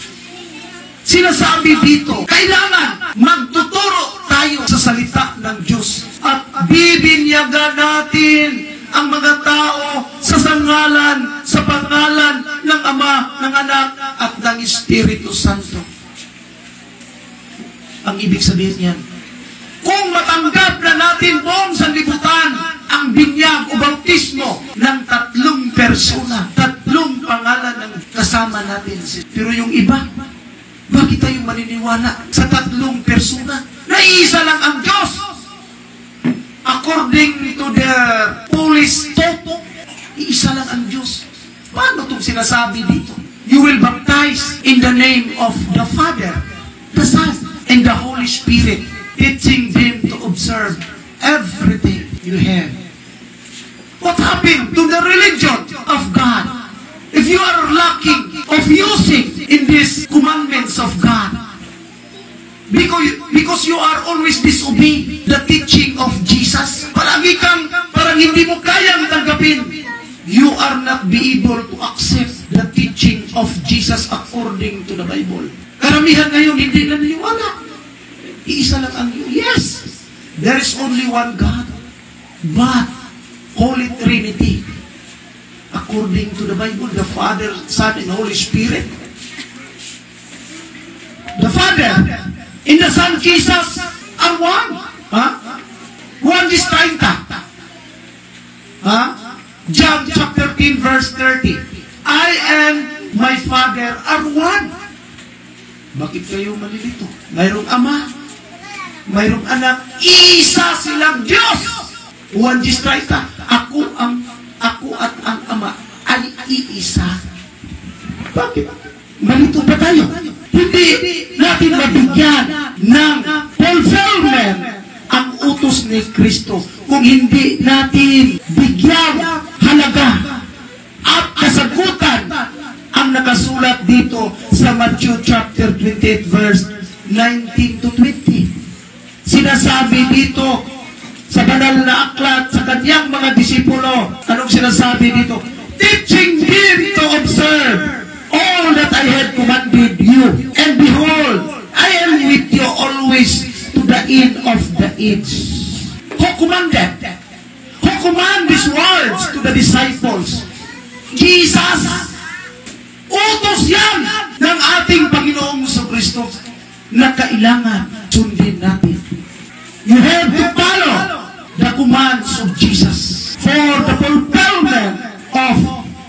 Sinasabi dito, kailangan magtuturo tayo sa salita ng Diyos at bibinyagan natin ang mga tao sa sangalan, sa pangalan ng Ama, ng Anak, at ng Espiritu Santo. Ang ibig sabihin niyan, kung matanggap na natin buong sanlibutan ang binyag o bautismo ng 3 persona, 3 pangalan ng kasama natin. Pero yung iba, bakit tayo maniniwala sa 3 persona? Naiisa lang ang Diyos. According to the police talk, iisa lang ang Diyos. Paano itong sinasabi dito? You will baptize in the name of the Father, the Son, and the Holy Spirit, teaching them to observe everything you have. What happened to the religion of God? If you are lacking of using in these commandments of God, because you are always disobey the teaching of Jesus, palagi kang parang hindi mo kayang tanggapin, you are not be able to accept the teaching of Jesus according to the Bible. Karamihan ngayon hindi na naniwala. Iisa lang ang yes, there is only one God, but Holy Trinity, according to the Bible, the Father, Son, and Holy Spirit. The Father and the Son Jesus are one. One is 30. John chapter 10 verse 30. I and my Father are one. Bakit kayo malilito? Mayroong Ama, mayroong Anak, isa silang Diyos. One is 30. Ako at ang Ama ay iisa. Bakit? Malito ba tayo? Hindi natin mabigyan ng fulfillment ang utos ni Kristo kung hindi natin bigyan halaga at kasagutan ang nakasulat dito sa Matthew chapter 28 verse 19 to 20. Sinasabi dito sa banal na aklat sa kanyang mga disipulo, anong sinasabi dito? Teaching them to observe all that I have commanded you. And behold, I am with you always to the end of the age. Who commanded? Who command these words to the disciples? Jesus. Utos yan ng ating Panginoong Kristo na kailangan sundin natin. You have to follow the commands of Jesus for the fulfillment of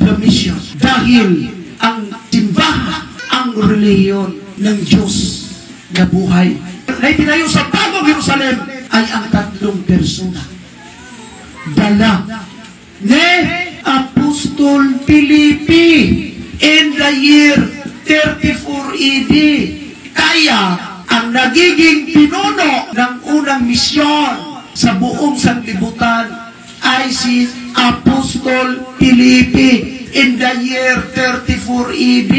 the mission. Dahil ang simbahan, ang reliyon ng Diyos na buhay na itinayo sa bagong Jerusalem ay ang 3 persona. Dala ni Apostol Filipi in the year 34 AD. Kaya ang nagiging pinuno ng unang misyon sa buong sanlibutan ay si Apostol Filipi in the year 34 AD.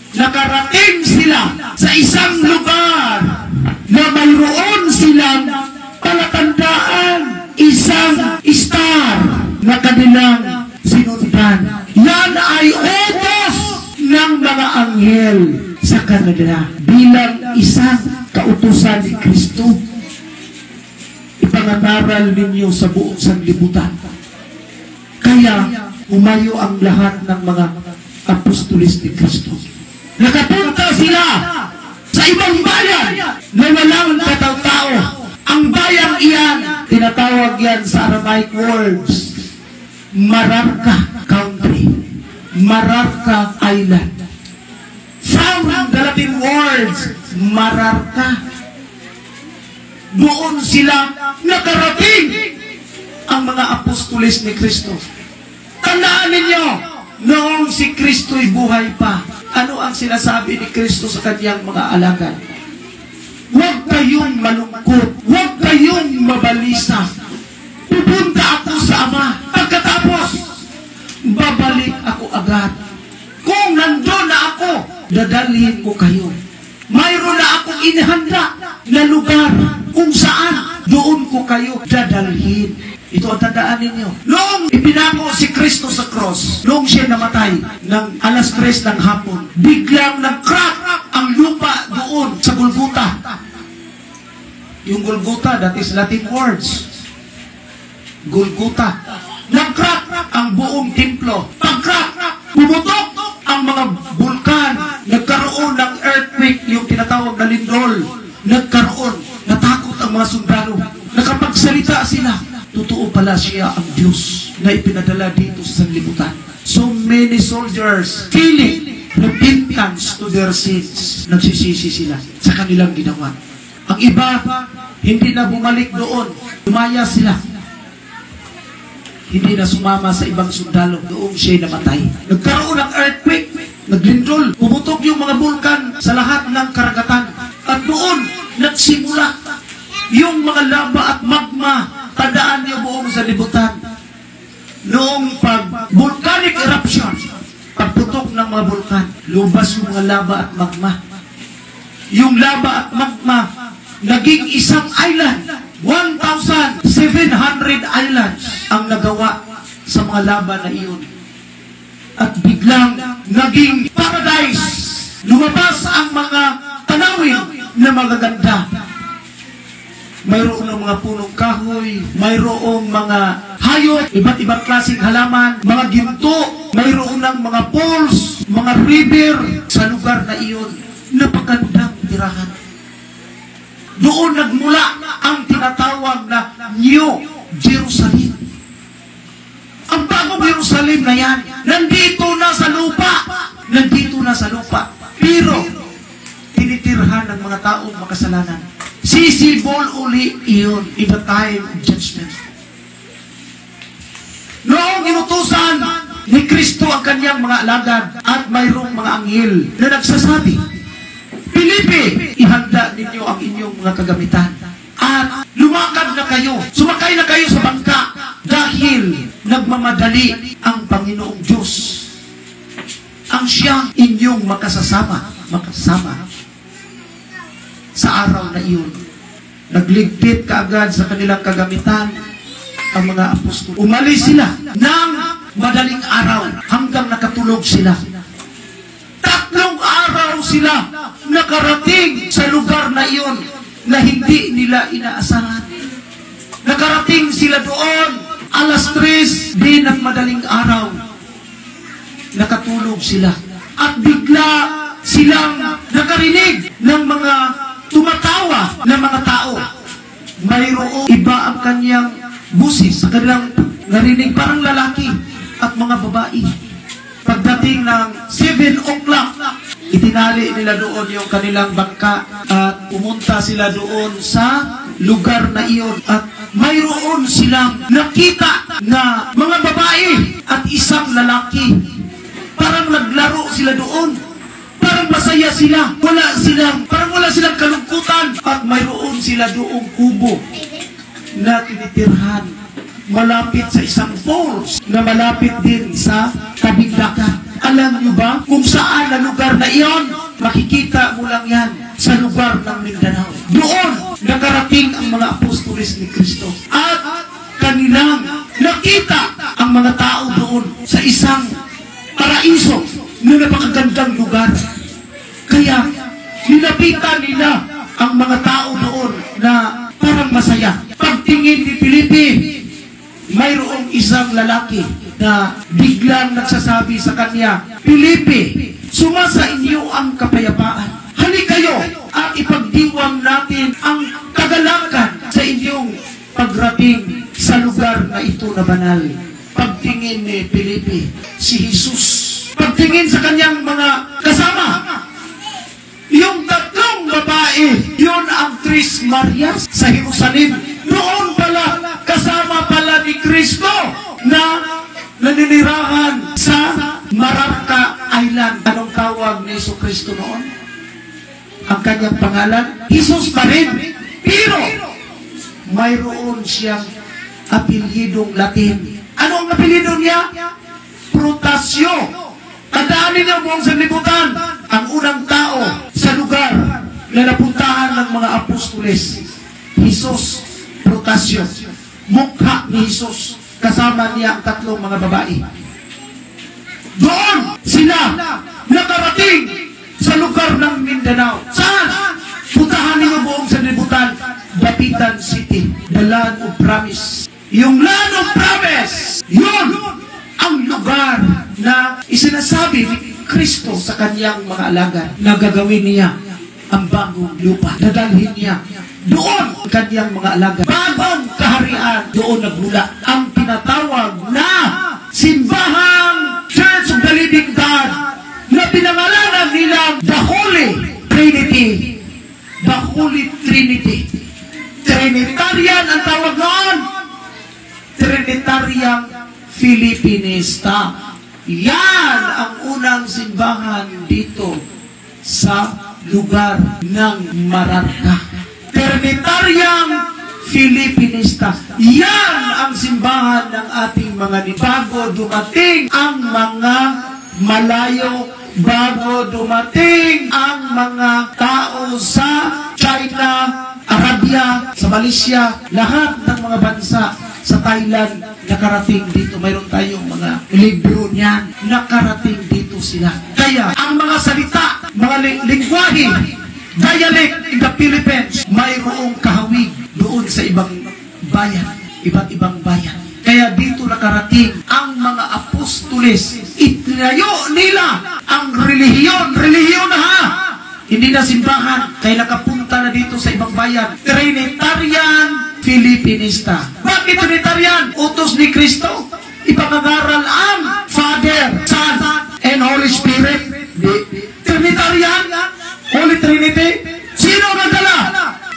Nakarating sila sa isang lugar na mayroon silang palatandaan, isang star na kanilang sinundan. Yan ay utos ng mga anghel sa kanila bilang isang kautusan ni Kristo. Ipangangaral ninyo sa buong sanlibutan. Kaya umayo ang lahat ng mga apostolis ni Kristo. Nakapunta sila sa ibang bayan na walang katao-tao. Ang bayang iyan, tinatawag yan sa Aramaic words, Mararka country, Mararka island. From the Latin words, Mararka. Doon sila nakarating ang mga apostolis ni Kristo. Tandaan ninyo, noong si Kristo'y buhay pa, ano ang sinasabi ni Kristo sa kanyang mga alagad? Huwag kayong malungkot, huwag kayong mabalisa. Pupunta ako sa Ama. Pagkatapos, babalik ako agad. Kung nandun na ako, dadalhin ko kayo. Mayroon na akong inihanda na lugar kung saan doon ko kayo dadalhin. Ito ang tandaan ninyo. Noong ipinako si Kristo sa cross, noong siya namatay ng alas 3 ng hapon, biglang nag-crack ang lupa doon sa Golgotha. Yung Golgotha, that is Latin words. Golgota. Nag-crack ang buong templo. Pag-crack, pumutok ang mga bulkan. Nagkaroon ng earthquake, yung tinatawag na lindol. Nagkaroon. Natakot ang mga sundalo. Nakapagsalita sila. Totoo pala siya ang Diyos na ipinadala dito sa sanlibutan. So many soldiers feeling repentance to their sins. Nagsisisi sila sa kanilang ginawa. Ang iba, hindi na bumalik doon. Lumaya sila. Hindi na sumama sa ibang sundalo. Doon siya namatay. Nagkaroon ng earthquake, naglindol, pumutok yung mga bulkan sa lahat ng karagatan. At doon, nagsimula yung mga lava at magma. Tandaan niyo buong sanlibutan. Noong volcanic eruption, pagputok ng mga bulkan, lumabas yung mga lava at magma. Yung lava at magma, naging isang island. 1,700 islands ang nagawa sa mga lava na iyon. At biglang naging paradise. Lumabas ang mga tanawin na magaganda. Mayroong ng mga punong kahoy, mayroong mga hayop, iba't ibang klaseng halaman, mga ginto, mayroong ng mga falls, mga river sa lugar na iyon. Napakandang tirahan. Doon nagmula ang tinatawag na New Jerusalem. Ang bagong Jerusalem na yan, nandito na sa lupa. Nandito na sa lupa. Pero, tinitirhan ng mga taong makasalanan. Sisibol uli iyon in the time of judgment. Noong inutusan ni Kristo ang kanyang mga alagad at mayroong mga anghel na nagsasabi, Pilipi, ihanda ninyo ang inyong mga kagamitan. At lumakad na kayo, sumakay na kayo sa bangka dahil nagmamadali ang Panginoong Diyos. Ang siyang inyong makasama sa araw na iyon. Nagligpit kaagad sa kanilang kagamitan ang mga apostol. Umalis sila ng madaling araw hanggang nakatulog sila. 3 araw sila nakarating sa lugar na iyon na hindi nila inaasahan. Nakarating sila doon, 3:00 din ng madaling araw. Nakatulog sila. At bigla silang nakarinig ng mga tumatawa na mga tao. Mayroong iba ang kanyang busis. Sa kanilang narinig parang lalaki at mga babae. Pagdating ng 7 o'clock, itinali nila doon yung kanilang bangka at pumunta sila doon sa lugar na iyon. At mayroon silang nakita na mga babae at isang lalaki. Parang naglaro sila doon. Parang masaya sila. Parang wala silang kalungkutan. At mayroon sila doong kubo na tinitirhan malapit sa isang falls na malapit din sa tabing dagat. Alam niyo ba kung saan na lugar na iyon? Makikita mo lang yan sa lugar ng Mindanao. Doon nakarating ang mga apostoles ni Kristo. At kanilang nakita ang mga tao doon sa isang paraiso na napakagandang lugar. Kaya nilapitan nila ang mga tao doon na parang masaya. Pagtingin ni Felipe, mayroong isang lalaki na biglang nagsasabi sa kanya, Felipe, sumasa inyo ang kapayapaan. Halika kayo at ipagdiwang natin ang kagalakan sa inyong pagrating sa lugar na ito na banal. Pagtingin ni Felipe, si Jesus. Pagtingin sa kanyang mga kasama, yung 3 babae, yun ang Tres Marias sa Jerusalem. Noon pala, kasama pala ni Kristo na naninirahan sa Mararca Island. Anong tawag ni Yesu Kristo noon? Ang kanyang pangalan? Jesus pa rin. Pero, mayroon siyang apelyidong Latin. Ano ang apelyido niya? Prutasio. Tandaan ninyo buong sanlibutan, ang unang tao sa lugar na napuntahan ng mga apostoles, Jesus Prutasio. Mukha ni Jesus. Kasama niya ang 3 mga babae. Doon sila nakarating sa lugar ng Mindanao. Saan? Puntahan niyo buong sanlibutan, Dapitan City, the land of promise. Yung land of promise, yun ang lugar na isinasabi ni Kristo sa kanyang mga alagad na gagawin niya ang bagong lupa. Dadalhin niya doon ang kanyang mga alagad. Bagong kaharian, doon nagmula ang tinatawag na simbahang Church of the Living God na pinangalanan nilang The Holy Trinity. The Holy Trinity. Trinitarian ang tawag noon. Trinitarian Filipinista. Yan ang unang simbahan dito sa lugar ng Mararca. Trinitarian Filipinista. Yan ang simbahan ng ating mga bago dumating ang mga malayo, bago dumating ang mga tao sa China, Arabia, sa Malaysia, lahat ng mga bansa sa Thailand, nakarating dito. Mayroon tayong mga libro niyan, nakarating dito sila. Kaya, ang mga salita, mga lingwahe, dialect in the Philippines, mayroong kahawig doon sa ibang bayan, iba't ibang bayan. Kaya dito nakarating ang mga apostoles. Itinayo nila ang relihiyon na ha! Hindi na simbahan, kaya nakapunta na dito sa ibang bayan. Trinitarian Filipinista. Bakit Trinitarian? Utos ni Kristo. Ipangangaral ang Father, Son, and Holy Spirit. Trinitarian, Holy Trinity. Sino nagdala?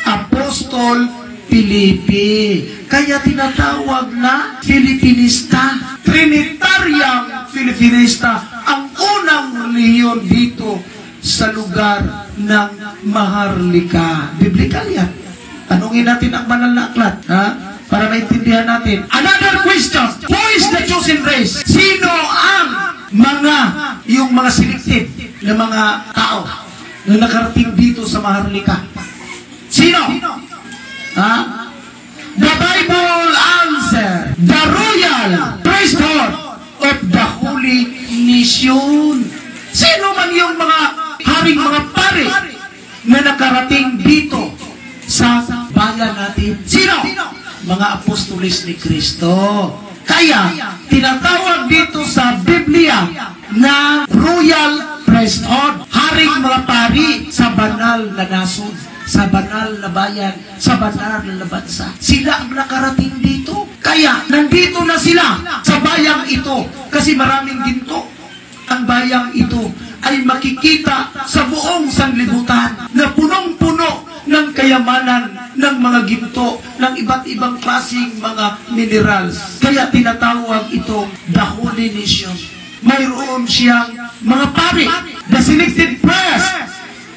Apostol Filipi. Kaya tinatawag na Filipinista. Trinitarian Filipinista. Ang unang relihiyon dito sa lugar ng Maharlika. Biblikal yan. Tanungin natin ang banal na aklat, ha? Para maintindihan natin. Another question. Who is the chosen race? Sino ang yung mga selected na mga tao na nakarating dito sa Maharlika? Sino? Ha? The Bible answer. The royal priesthood of the Holy Nation. Sino man yung mga haring mga pare na nakarating dito sa bayan natin? Sino? Mga apostoles ni Kristo. Kaya, tinatawag dito sa Biblia na royal priesthood, haring mga pari sa banal na nasod, sa banal na bayan, sa banal na bansa. Sila ang nakarating dito. Kaya, nandito na sila sa bayang ito. Kasi maraming ginto. Ang bayang ito ay makikita sa buong sanglibutan na punong-puno ng kayamanan ng mga ginto, ng iba't ibang klaseng mga minerals. Kaya tinatawag itong the Holy Nation. Mayroon siyang mga pari, the selected press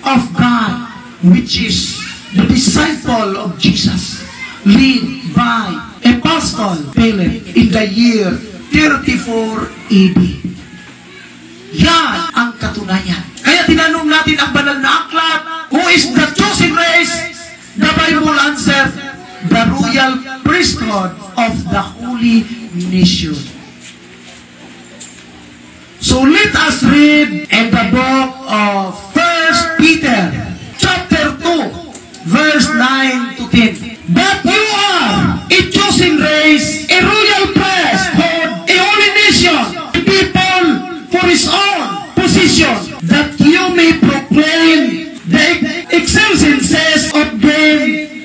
of God, which is the disciple of Jesus, led by Apostle Philip in the year 34 AD. Yan ang katunayan. Kaya tinanong natin ang banal na aklat, who is the chosen race? The Bible answered, the royal priesthood of the Holy Nation. So let us read in the book of 1 Peter, chapter 2, verse 9 to 10. But you are a chosen race, a royal priesthood, a holy nation, a people for his own position, that you may proclaim the excellences of them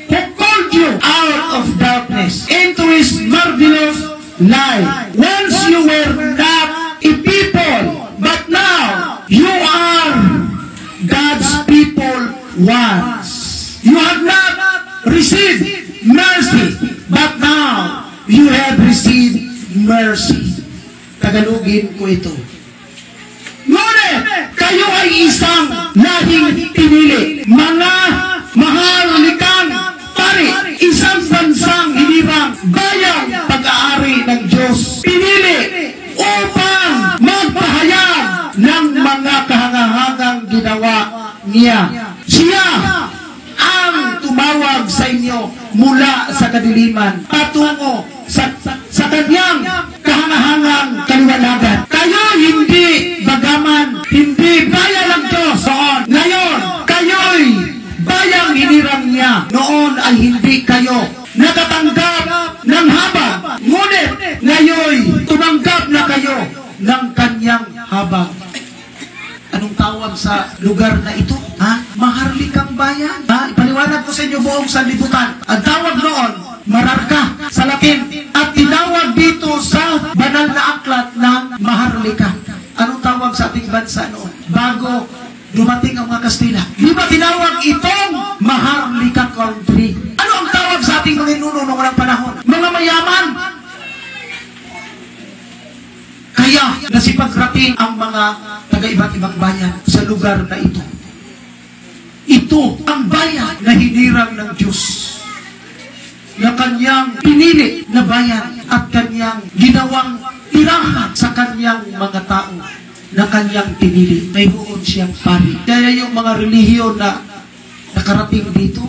who called you out of darkness into his marvelous light. Once you were not a people, but now you are God's people once. You have not received mercy, but now you have received mercy. Tagalogin ko ito. Ngunit, kayo ay isang lahing pinili, mga maharlikang pari, isang bansang hinirang, bayang pag-aari ng Diyos. Pinili upang magpahayag ng mga kahangahangang ginawa niya. Siya ang tumawag sa inyo mula sa kadiliman patungo sa kanyang kahangahangang kaliwanagan. Kayo hindi bagaman, hindi bayan ng Diyos noon. Ngayon, kayo'y bayang hinirang niya. Noon ay hindi kayo nakatanggap ng habag Ngunit ngayon, tumanggap na kayo ng kanyang habag. Anong tawag sa lugar na ito? Maharlikang bayan. Ipaliwanag ko sa inyo buong sanlibutan. Ang tawag noon, Mararka sa Latin. At tinawag dito sa banal na aklat ng Maharlika. Anong tawag sa ating bansa noon? Bago dumating ang mga Kastila. Di ba tinawag itong Maharlika country? Ano ang tawag sa ating mga ninuno noong unang panahon? Mga mayaman. Kaya nasipagrating ang mga taga-iba't ibang bayan sa lugar na ito. Ito ang bayan na hinirang ng Diyos, na kanyang pinili na bayan at kanyang ginawang tirahan sa kanyang mga tao na kanyang pinili. Mayroon siyang pari. Kaya yung mga relihiyon na nakarating dito,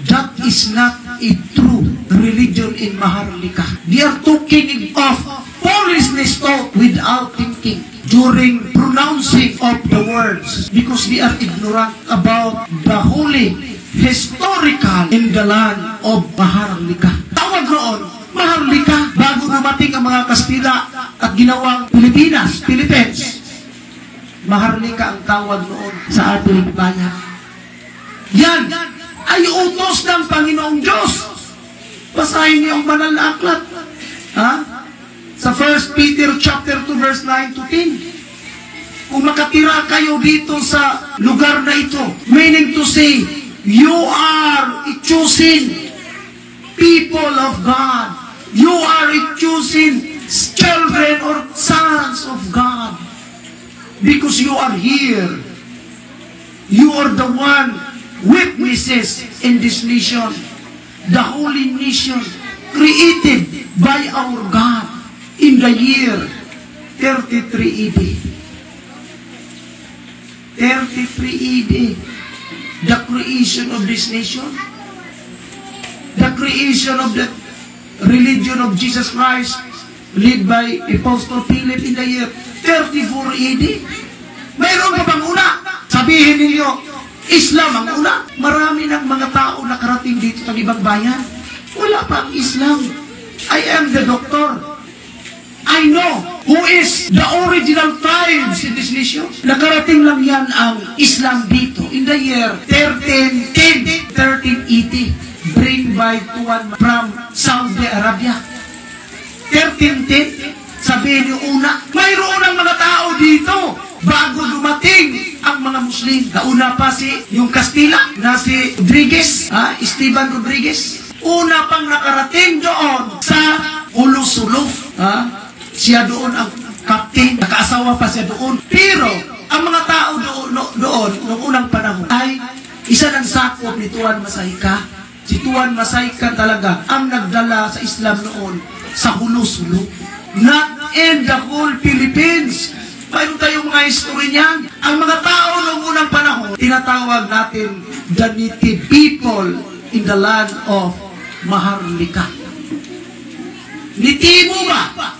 that is not a true religion in Maharlika. They are talking of foolishness talk without thinking during pronouncing of the words, because they are ignorant about the holy historical in the land of Maharlika. Tawag noon, Maharlika, bago dumating ang mga Kastila at ginawang Philippines. Maharlika ang tawag noon sa ating bayan. Yan ay utos ng Panginoong Diyos. Basahin niyo ang banal na aklat. Sa 1 Peter chapter 2 verse 9 to 10. Kung makatira kayo dito sa lugar na ito, meaning to say, you are a chosen people of God. You are a chosen children or sons of God. Because you are here. You are the one witnesses in this nation. The holy nation created by our God in the year 33 AD. 33 AD. The creation of this nation. The creation of the religion of Jesus Christ led by Apostle Philip in the year 34 AD. Mayroon pa bang una? Sabihin ninyo, Islam ang una. Marami ng mga tao nakarating dito sa ibang bayan. Wala pa ang Islam. I am the doctor. I know who is the original tribes in this nation. Nakarating lang yan ang Islam dito in the year 1380, bring by Tuan from Saudi Arabia. 1310, sabihin niyo una, mayroon ang mga tao dito bago dumating ang mga Muslim. Nauna pa yung Kastila na si Rodriguez, Esteban Rodriguez. Una pang nakarating doon sa Ulusulo. Siya doon ang captain, nakaasawa pa siya doon. Pero ang mga tao doon noong unang panahon ay isa ng sakop ni Tuan Masayka. Si Tuan Masayka talaga ang nagdala sa Islam noon sa Ulusulo. Not in the whole Philippines. Mayroon tayong mga history niyan. Ang mga tao noong unang panahon, tinatawag natin the native people in the land of Maharlika. Nitibo ba?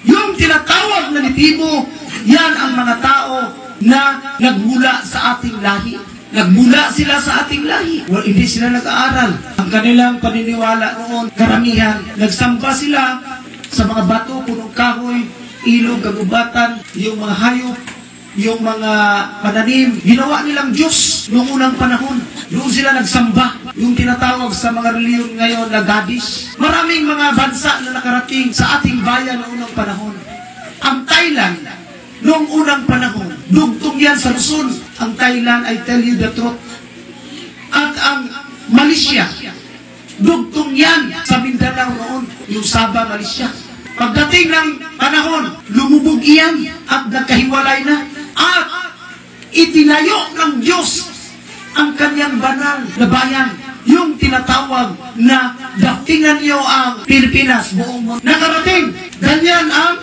Yung tinatawag na nitibo, yan ang mga tao na nagmula sa ating lahi. Nagmula sila sa ating lahi. Well, hindi sila nag-aaral. Ang kanilang paniniwala noon, karamihan, nagsamba sila sa mga bato, punong kahoy, ilog, kagubatan, yung mga hayop, yung mga pananim. Ginawa nilang Diyos noong unang panahon. Doon sila nagsamba. Yung tinatawag sa mga reliyon ngayon na Gadis. Maraming mga bansa na nakarating sa ating bayan noong unang panahon. Ang Thailand, noong unang panahon, dugtong yan sa Luzon. Ang Thailand, I tell you the truth. At ang Malaysia, dugtong yan sa Mindanao noon, yung Sabah, Malaysia. Pagdating ng panahon, lumubog iyan at nagkahiwalay na. At itinayo ng Diyos ang kanyang banal na bayan. Yung tinatawag na tingnan niyo ang Pilipinas buong mundo. Nakarating, ganyan ang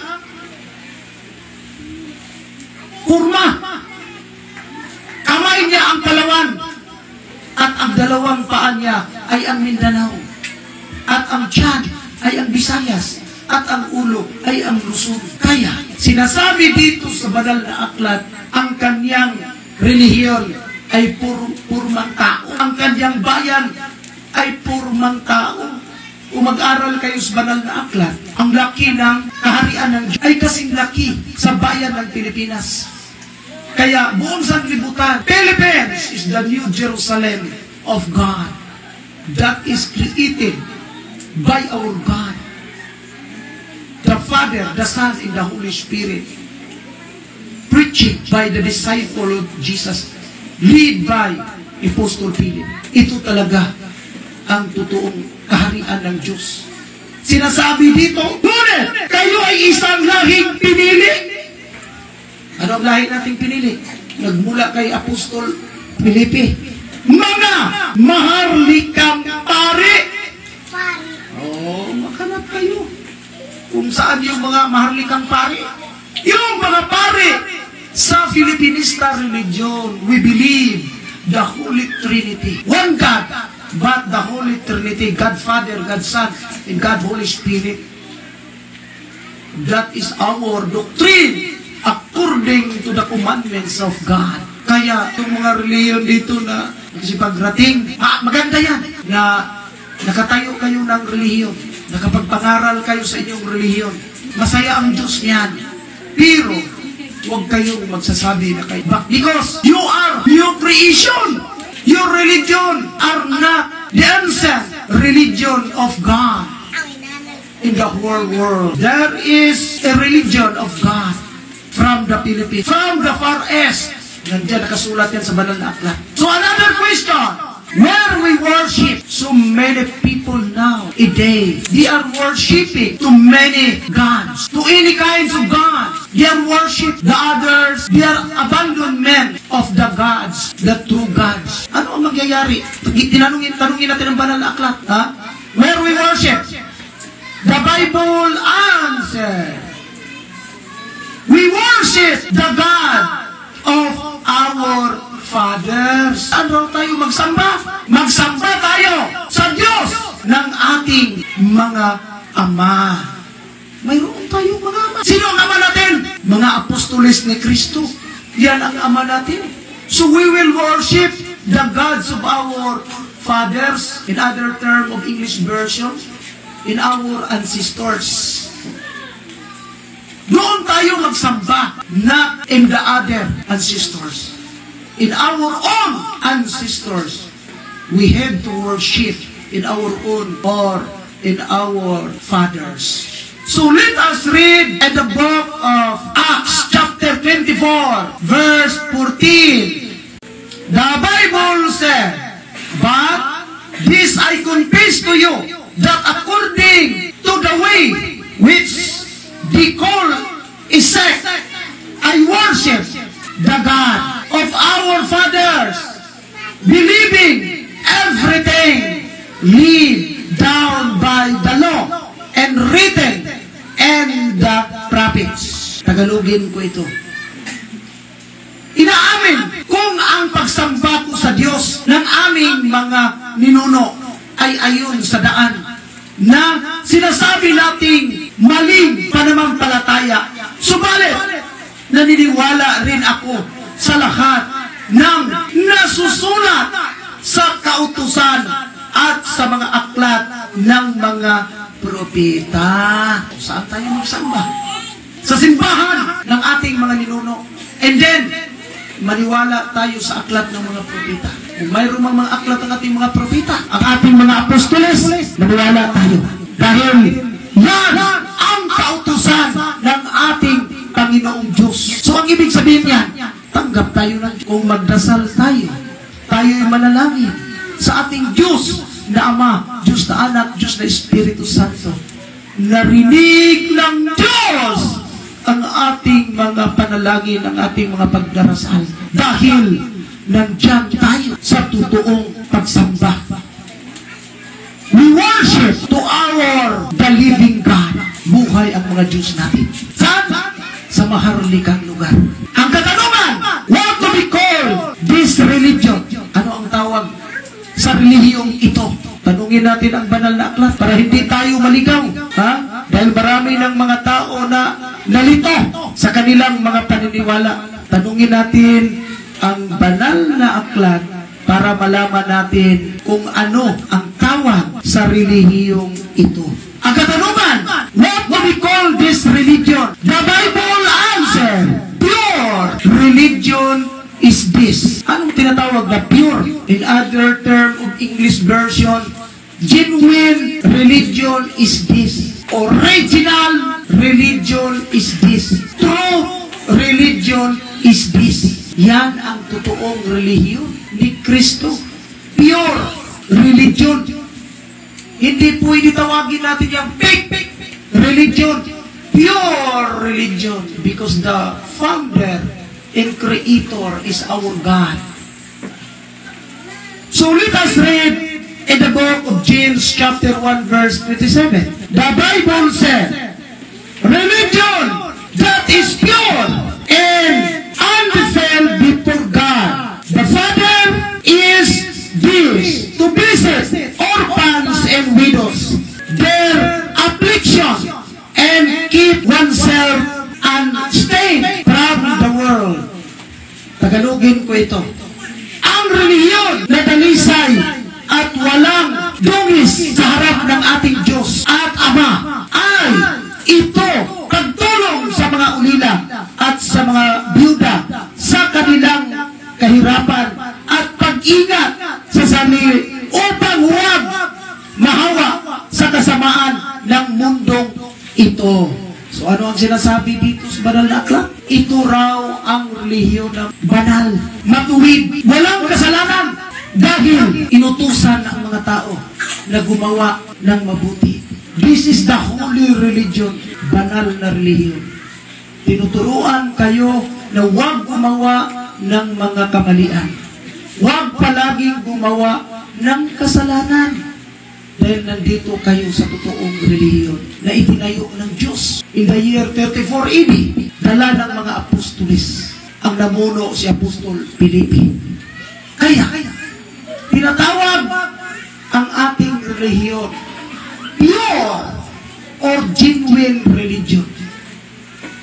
kurma. Kamay niya ang Palawan at ang dalawang paa niya ay ang Mindanao. At ang tiyan ay ang Visayas. At ang ulo ay ang Luzon. Kaya, sinasabi dito sa banal na aklat, ang kanyang relihiyon ay purmang tao. Ang kanyang bayan ay purmang tao. kung mag-aral kayo sa banal na aklat, ang laki ng kaharian ng Diyos ay kasing laki sa bayan ng Pilipinas. Kaya buong sanglibutan, Philippines is the New Jerusalem of God that is created by our God, the Father, the Son, and the Holy Spirit, preaching by the disciple of Jesus, lead by Apostle Philip. Ito talaga ang totoong kaharian ng Diyos. Sinasabi dito, ngunit kayo ay isang lahing pinili. Ano ang lahi nating pinili? Nagmula kay Apostol Felipe. Mga maharlikang pari. Makanap kayo. Kung saan yung mga maharlikang pari? Yung mga pari sa Filipinista religion, we believe the Holy Trinity. One God, but the Holy Trinity, God Father, God Son, and God Holy Spirit. That is our doctrine according to the commandments of God. Kaya yung mga reliyon dito na nagsipagrating, maganda yan na nakatayo kayo ng reliyon, nakapagpangaral kayo sa inyong reliyon. Masaya ang Diyos niyan. Pero huwag kayong magsasabi na kayo. Because you are new creation. Your religion are not the ancient religion of God in the whole world. There is a religion of God from the Philippines, from the Far East. Nandiyan nakasulat yan sa banal na aklat. So another question, where we worship so many people now, a day, they are worshiping to many gods, to any kinds of gods. They are worship the others, they are abandonment of the gods, the true gods. Ano ang mangyayari? Tanungin natin ang banal na aklat. Ha? Where we worship? The Bible answers. We worship the God of our fathers. Ano tayo magsamba? Magsamba tayo sa Diyos ng ating mga ama. Mayroon tayong mga ama. Sino ang ama natin? Mga apostoles ni Kristo. Yan ang ama natin. So we will worship the gods of our fathers, in other term of English version, in our ancestors. Doon tayo magsamba, not in the other ancestors. In our own ancestors, we have to worship in our own or in our fathers. So let us read in the book of Acts chapter 24, verse 14. The Bible said, but this I confess to you, that according to the way which they call a sect, I worship the God of our fathers, believing everything laid down by the law and written in the prophets. Tagalogin ko ito. Inaamin kung ang pagsamba ko sa Diyos ng aming mga ninuno ay ayon sa daan na sinasabi nating maling pananampalataya. Subalit, naniniwala rin ako sa lahat ng nasusulat sa kautusan at sa mga aklat ng mga propeta. Saan tayo magsamba? Sa simbahan ng ating mga ninuno. And then, maniwala tayo sa aklat ng mga propeta. Kung mayroong mga aklat ng ating mga propeta, ang ating mga apostoles, maniwala tayo. Dahil yan ang kautusan ng ating Panginoong Diyos. So ang ibig sabihin niyan, tanggap tayo ng kung magdasal tayo, tayo'y manalangin sa ating Diyos na Ama, Diyos na Anak, Diyos na Espiritu Santo. Narinig ng Diyos ang ating mga panalangin, ang ating mga pagdarasal. Dahil nandiyan tayo sa totoong pagsamba. We worship to our the living God. Buhay ang mga Diyos natin. Saan? Sa maharlikang lugar. Ang katanungan, what to be called this religion? Ano ang tawag sa relihiyong ito? Tanungin natin ang banal na aklat para hindi tayo maligaw. Ha? Dahil marami ng mga tao na nalito sa kanilang mga paniniwala. Tanungin natin ang banal na aklat para malaman natin kung ano ang tawag tinatawag sa relihiyong ito? Ang katanungan, what do we call this religion? The Bible answer, pure religion is this. Anong tinatawag na pure? In other term of English version, genuine religion is this. Original religion is this. True religion is this. Yan ang totoong relihiyon ni Kristo. Pure religion. Hindi pwede tawagin natin yung fake religion. Pure religion. Because the founder and creator is our God. So let us read in the book of James chapter 1 verse 27. The Bible said, religion that is pure and undefiled before God the Father is this, to visit orphans and widows, their affliction, and keep oneself unstained from the world. Tagalogin ko ito. Ang relihiyon na dalisay at walang dungis sa harap ng ating Diyos at Ama ay ito pagtulong sa mga ulila at sa mga byuda sa kanilang kahirapan at pag-ingat sa sarili upang huwag mahawa sa kasamaan ng mundong ito. So ano ang sinasabi dito sa banal na aklat? Ito raw ang relihiyon ng banal, matuwid, walang kasalanan dahil inutusan ang mga tao na gumawa ng mabuti. This is the holy religion, banal na relihiyon. Tinuturuan kayo na huwag gumawa ng mga kamalian. Huwag palaging gumawa ng kasalanan. Dahil nandito kayo sa totoong relihiyon na itinayo ng Diyos. In the year 34 AD, dala ng mga apostolis. Ang namuno si Apostol Felipe. Kaya, tinatawag ang ating relihiyon pure or genuine religion.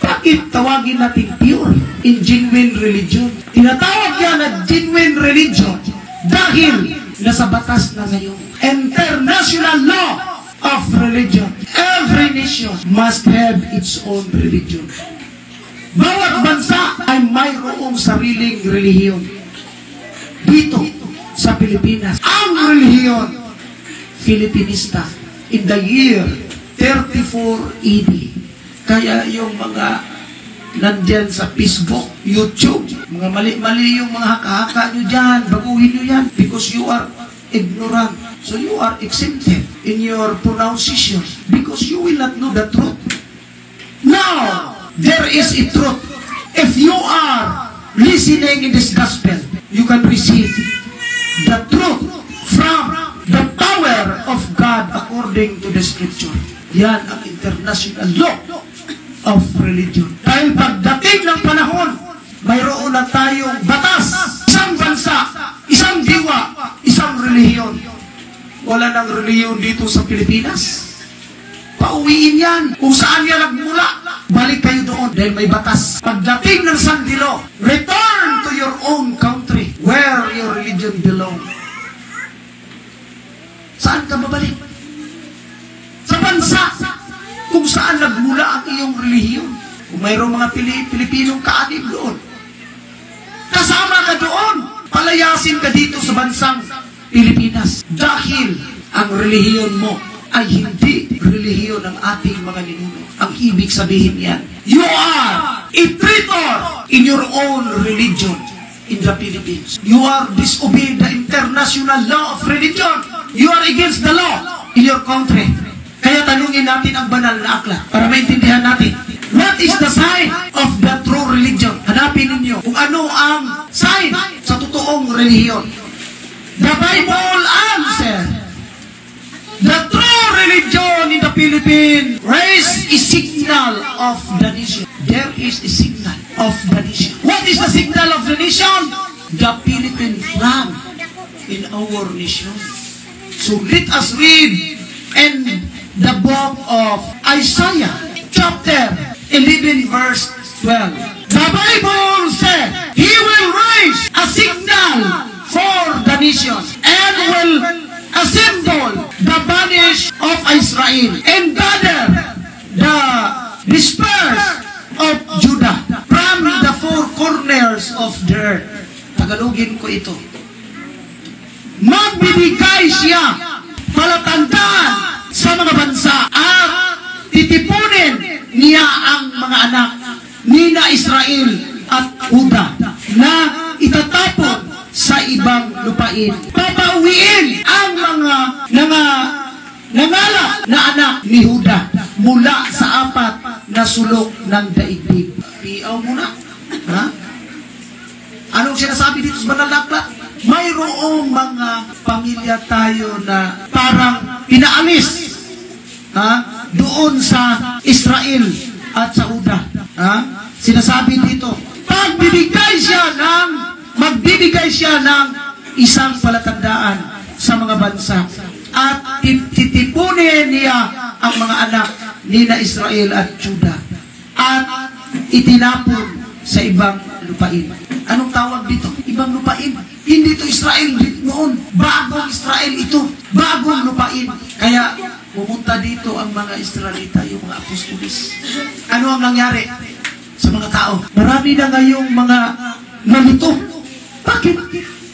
Bakit tawagin natin pure in genuine religion? Tinatawag yan na genuine religion dahil nasa batas na ngayon. International law of religion. Every nation must have its own religion. Bawat bansa ay mayroong sariling relihiyon. Dito sa Pilipinas, ang relihiyon Filipinista in the year 34 AD. Kaya yung mga nandyan sa Facebook, YouTube, mga mali-mali yung mga haka-haka nyo dyan, baguhin nyo yan because you are ignorant. So you are exempted in your pronunciation because you will not know the truth. Now, there is a truth. If you are listening in this gospel, you can receive the truth from the power of God according to the scripture. Yan ang international law of religion. Dahil pagdating ng panahon, mayroon na tayong batas, isang bansa, isang diwa, isang relihiyon. Wala nang relihiyon dito sa Pilipinas. Pauwiin yan. Kung saan yan nagmula, balik kayo doon dahil may batas. Pagdating ng sandilo, return to your own country where your religion belongs. Saan ka babalik? Sa bansa kung saan nagmula ang iyong relihiyon. Kung mayroong mga Pilipinong kaanib doon, kasama ka doon. Palayasin ka dito sa bansang Pilipinas. Dahil ang relihiyon mo ay hindi relihiyon ng ating mga ninuno. Ang ibig sabihin yan, you are a traitor in your own religion in the Philippines. You are disobeying the international law of religion. You are against the law in your country. Kaya tanungin natin ang banal na aklat para maintindihan natin. What is the sign of the true religion? Hanapin ninyo kung ano ang sign sa totoong relihiyon. The Bible answer, the true religion in the Philippines raise a signal of the nation. There is a signal of the nation. What is the signal of the nation? The Philippine flag in our nation. So let us read in the book of Isaiah, chapter 11, verse 12. The Bible said, He will raise a signal for the nations and will assemble the banished of Israel, and gather the dispersed of Judah from the four corners of the earth. Tagalogin ko ito. Magbibigay siya palatandaan sa mga bansa at titipunin niya ang mga anak ni na Israel at Juda na itatapon sa ibang lupain. Papauwiin ang mga nangalak na anak ni Juda mula sa apat na sulok ng daigdig. Piaw muna. Ha? Anong sinasabi dito sa banal na aklat? Mayroong mga pamilya tayo na parang pinaalis doon sa Israel at sa Juda. Sinasabi dito, magbibigay siya ng isang palatandaan sa mga bansa at titipunin niya ang mga anak ni na Israel at Juda at itinapon sa ibang lupain. Anong tawag dito? Ibang lupain. Hindi ito Israel noon. Bagong Israel ito. Bagong lupain. Kaya pumunta dito ang mga Israelita, yung mga apostolis. Ano ang nangyari sa mga tao? Marami na ngayong mga nalito. Bakit?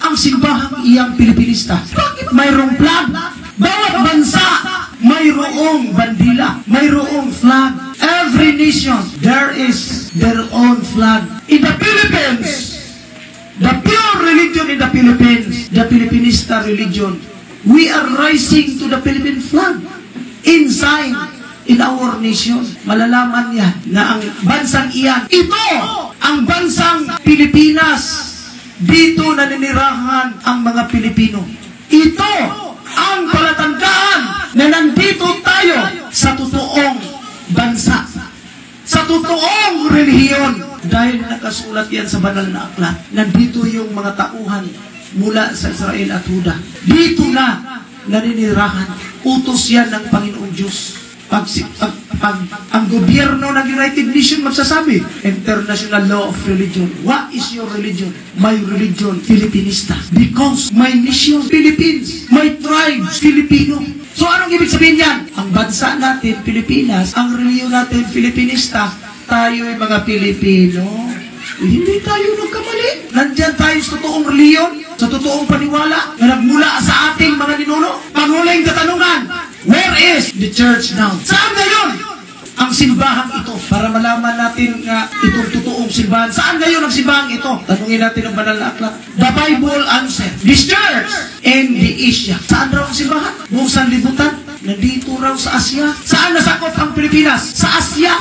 Ang simbahang iyang Pilipinista. Bakit? Mayroong flag. Bawat bansa, mayroong bandila. Mayroong flag. Every nation, there is their own flag. In the Philippines, the pure religion in the Philippines, the Filipinista religion, we are rising to the Philippine flag. Inside, in our nation, malalaman niya na ang bansang iyan, ito ang bansang Pilipinas. Dito naninirahan ang mga Pilipino. Ito ang palatandaan na nandito tayo sa totoong bansa, sa totoong relihiyon. Dahil nakasulat yan sa banal na aklat, nandito yung mga tauhan mula sa Israel at Juda. Dito na naninirahan. Utos yan ng Panginoon Diyos. Ang gobyerno ng United Nations magsasabi, International Law of Religion. What is your religion? My religion, Filipinista. Because my nation, Philippines. My tribe, Filipino. So anong ibig sabihin yan? Ang bansa natin, Pilipinas, ang reliyon natin, Filipinista, tayo ay mga Pilipino. Hindi tayo nagkamali. Nandyan tayo sa totoong reliyon, sa totoong paniwala, na nagmula sa ating mga ninuno. Panghuling katanungan, where is the church now? Saan ngayon ang simbahan ito? Para malaman natin nga itong totoong simbahan. Saan ngayon ang simbahan ito? Tanungin natin ang banal na aklat. The Bible answer. This church in the Asia. Saan raw ang simbahan? Buong sanlibutan. Nandito raw sa Asia. Saan nasakop ang Pilipinas? Sa Asia.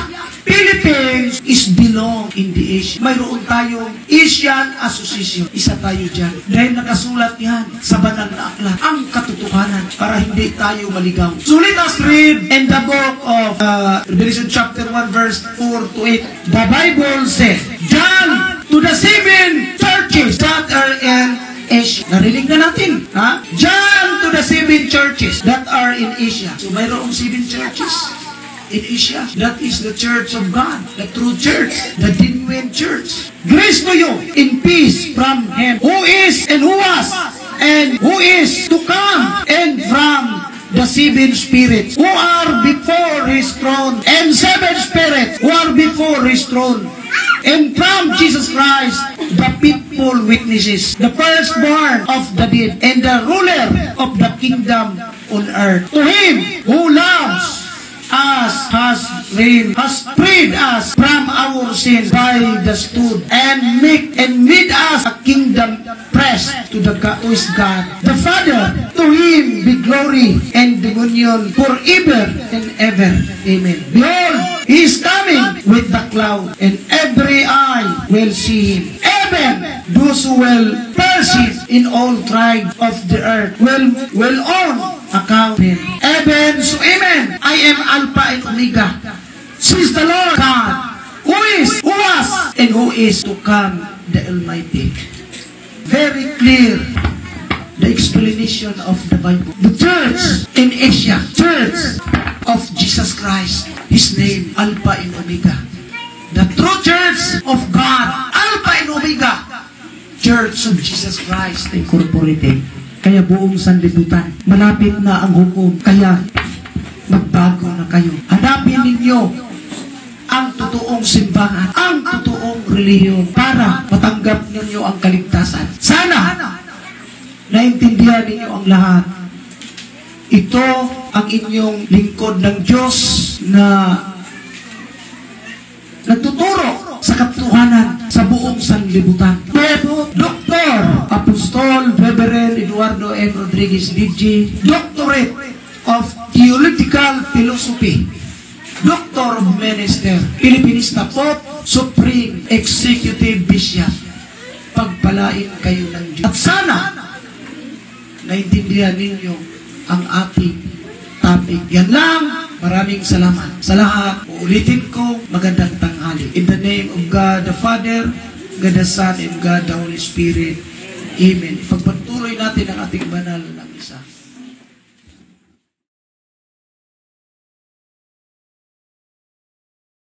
Philippines is belong in the Asia. Mayroon tayong Asian Association. Isa tayo dyan. Dahil nakasulat yan sa banal na aklat ang katotohanan para hindi tayo maligaw. So let us read in the book of Revelation chapter 1 verse 4 to 8. The Bible says, John to the 7 churches that are in Asia. Narinig na natin. John to the 7 churches that are in Asia. So mayroong 7 churches in Asia. That is the church of God, the true church, the genuine church. Grace to you in peace from Him who is and who was and who is to come, and from the 7 spirits who are before His throne, and 7 spirits who are before His throne, and from Jesus Christ, the faithful witnesses, the firstborn of the dead, and the ruler of the kingdom on earth. To Him who loves us, has freed us from our sins by the stood, and made us a kingdom pressed to His God, the Father. To Him be glory and dominion forever and ever. Amen. Behold, He is coming with the cloud, and every eye will see Him. Even those who will persist in all tribes of the earth will on account Him. Amen. So amen. I am Alpha and Omega, says the Lord God, who is, who was, and who is to come, the Almighty. Very clear the explanation of the Bible. The church in Asia, church of Jesus Christ, His name, Alpha and Omega. The true church of God, Alpha and Omega, Church of Jesus Christ Incorporated. Kaya buong sanlibutan, malapit na ang hukom. Kaya magbago na kayo. Hanapin ninyo ang totoong simbahan, ang totoong relihiyon para matanggap ninyo ang kaligtasan. Sana naintindihan ninyo ang lahat. Ito ang inyong lingkod ng Diyos na nagtuturo sa katotohanan sa buong sanlibutan. Dr. Apostol Reverend Eduardo M. Rodriguez D.G., Doctorate of Theological Philosophy, Doctor of Minister, Filipinista Pope, Supreme Executive Bishop. Pagpalain kayo ng Diyos. At sana naintindihan ninyo ang ating topic. Yan lang. Maraming salamat sa lahat. Uulitin ko, magandang tanghali. In the name of God the Father, God the Son, and God the Holy Spirit. Amen. Pagpatuloy natin ang ating banal na